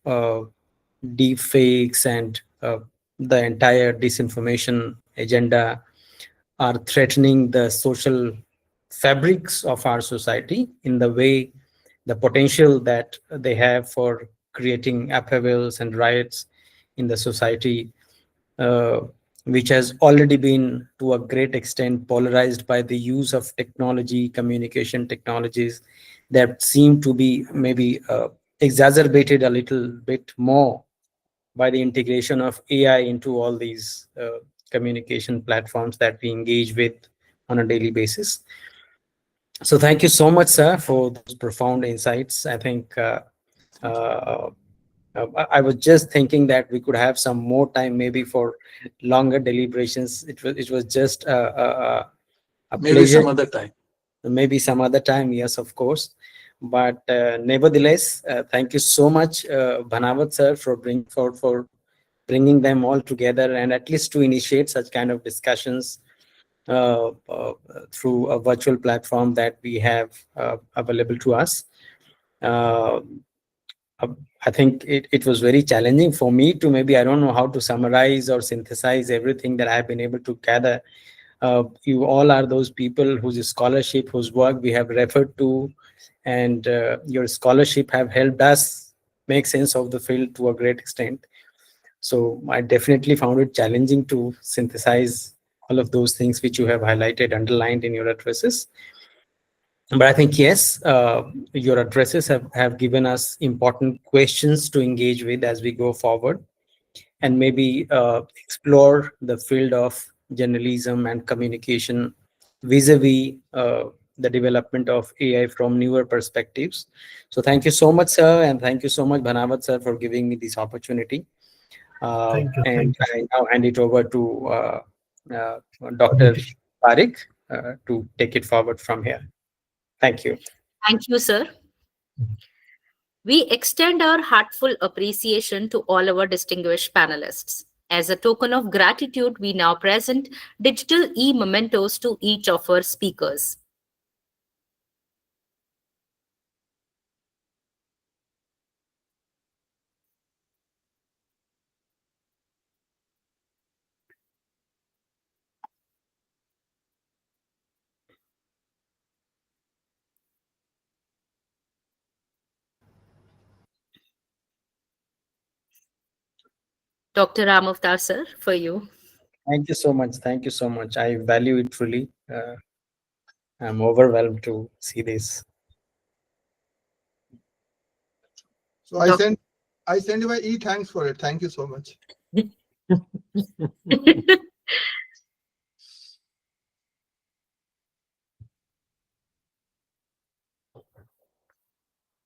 deep fakes and the entire disinformation agenda are threatening the social fabrics of our society in the way the potential that they have for creating upheavals and riots in the society, which has already been to a great extent polarized by the use of technology, communication technologies that seem to be maybe exacerbated a little bit more by the integration of AI into all these communication platforms that we engage with on a daily basis. So thank you so much, sir, for those profound insights. I think I was just thinking that we could have some more time, maybe for longer deliberations. It was just a Maybe pleasure. some other time. Maybe some other time, yes, of course. But nevertheless, thank you so much, Bhanawat sir, for bringing them all together and at least to initiate such kind of discussions through a virtual platform that we have available to us. I think it was very challenging for me to maybe, I don't know how to summarize or synthesize everything that I've been able to gather. You all are those people whose scholarship, whose work we have referred to, and your scholarship have helped us make sense of the field to a great extent. So I definitely found it challenging to synthesize all of those things which you have highlighted, underlined in your addresses. But I think, yes, your addresses have given us important questions to engage with as we go forward, and maybe explore the field of journalism and communication vis-a-vis the development of AI from newer perspectives. So thank you so much, sir, and thank you so much, Bhanawat sir, for giving me this opportunity. Thank you. And I now hand it over to Dr. Parekh to take it forward from here. Thank you. Thank you, sir. We extend our heartfelt appreciation to all our distinguished panelists. As a token of gratitude, we now present digital e-mementos to each of our speakers. Dr. Ram Avtar, sir, for you. Thank you so much. Thank you so much. I value it truly. I'm overwhelmed to see this. So I send you my thanks for it. Thank you so much.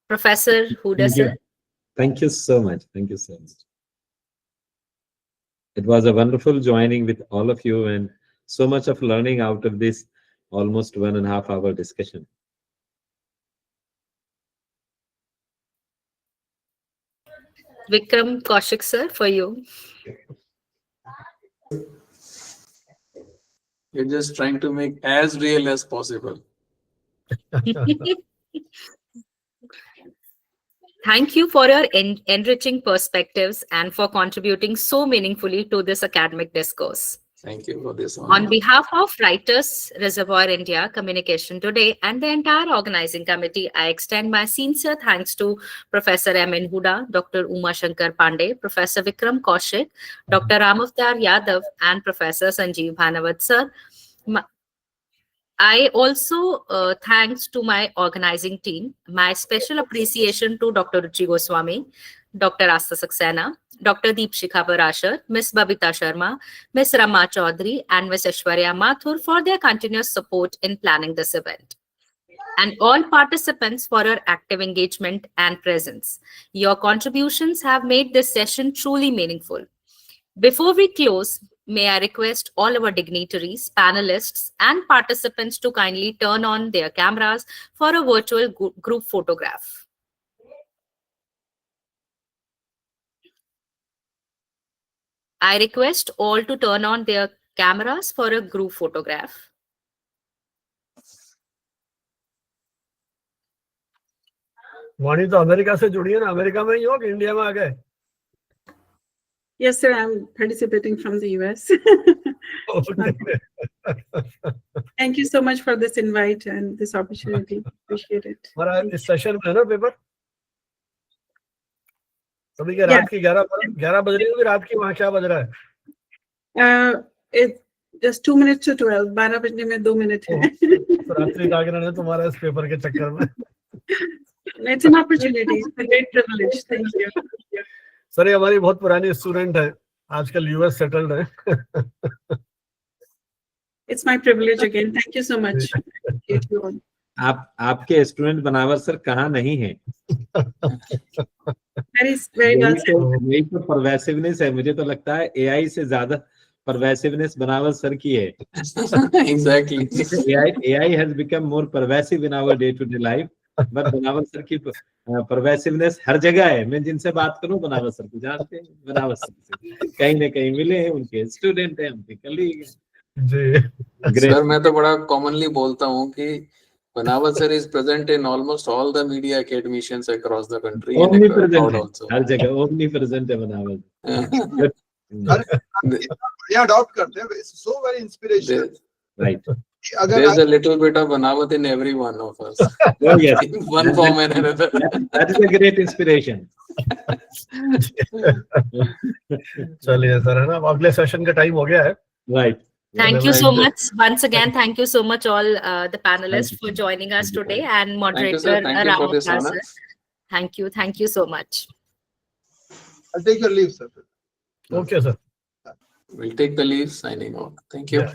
Professor Huda, sir. Thank you so much. Thank you so much. It was a wonderful joining with all of you and so much of learning out of this almost 1.5 hour discussion. Vikram Kaushik, sir, for you. You're just trying to make as real as possible. Thank you for your enriching perspectives and for contributing so meaningfully to this academic discourse. Thank you for this On honor. behalf of Writers Reservoir India Communication Today and the entire organizing committee, I extend my sincere thanks to Professor M.N. Huda, Dr. Uma Shankar Pandey, Professor Vikram Kaushik, Dr. Ram Avtar Yadav, and Professor Sanjeev Bhanavat, sir. I also thanks to my organizing team, my special appreciation to Dr. Ruchi Goswami, Dr. Asta Saxena, Dr. Deepshikha Parashar, Ms. Babita Sharma, Ms. Rama Chaudhary, and Ms. Aishwarya Mathur for their continuous support in planning this event. And all participants for your active engagement and presence. Your contributions have made this session truly meaningful. Before we close, may I request all our dignitaries, panelists, and participants to kindly turn on their cameras for a virtual group photograph. I request all to turn on their cameras for a group photograph. वाणी तो America से जुड़ी है ना, America में ही हो कि India में आ गए? Yes, sir. I'm participating from the US. Thank you so much for this invite and this opportunity. Appreciate it. हमारा इस सेशन में है ना पेपर? सभी के रात की 11 बज रही होगी, रात की वहाँ क्या बज रहा है? It's just 2 minutes to 12. 12 बजने में 2 मिनट है. तो रात्रि जागरण है तुम्हारा इस पेपर के चक्कर में. It's an opportunity. It's a great privilege. Thank you. Sir, ये हमारी बहुत पुरानी स्टूडेंट है, आजकल यूएस सेटल्ड है. It's my privilege again. Thank you so much. Thank you all. आपके स्टूडेंट बनावर सर कहाँ नहीं है? That is very well said. यही तो परवेसिवनेस है. मुझे तो लगता है एआई से ज्यादा परवेसिवनेस बनावर सर की है. Exactly. AI has become more pervasive in our day-to-day life. But बनावर सर की परवेसिवनेस हर जगह है. मैं जिनसे बात करूं बनावर सर को जानते हैं, बनावर सर से कहीं ना कहीं मिले हैं, उनके स्टूडेंट हैं, उनके कलीग हैं. जी सर, मैं तो बड़ा कॉमनली बोलता हूँ कि बनावर sir is present in almost all the media academicians across the country and abroad also. हर जगह omnipresent है बनावर. या अडॉप्ट करते हैं. So very inspirational. Right. There's a little bit of Banavat in every one of us. Oh, yes. In one form and another. That is a great inspiration. चलिए sir, है ना, अगले session का time हो गया है. Right. Thank you so much. Once again, thank you so much all the panelists for joining us today and moderator Thank you for this Ram honor. Avtar, sir. Thank you so much. I'll take your leave, sir. Okay, sir. We'll take the leave, signing off. Thank you.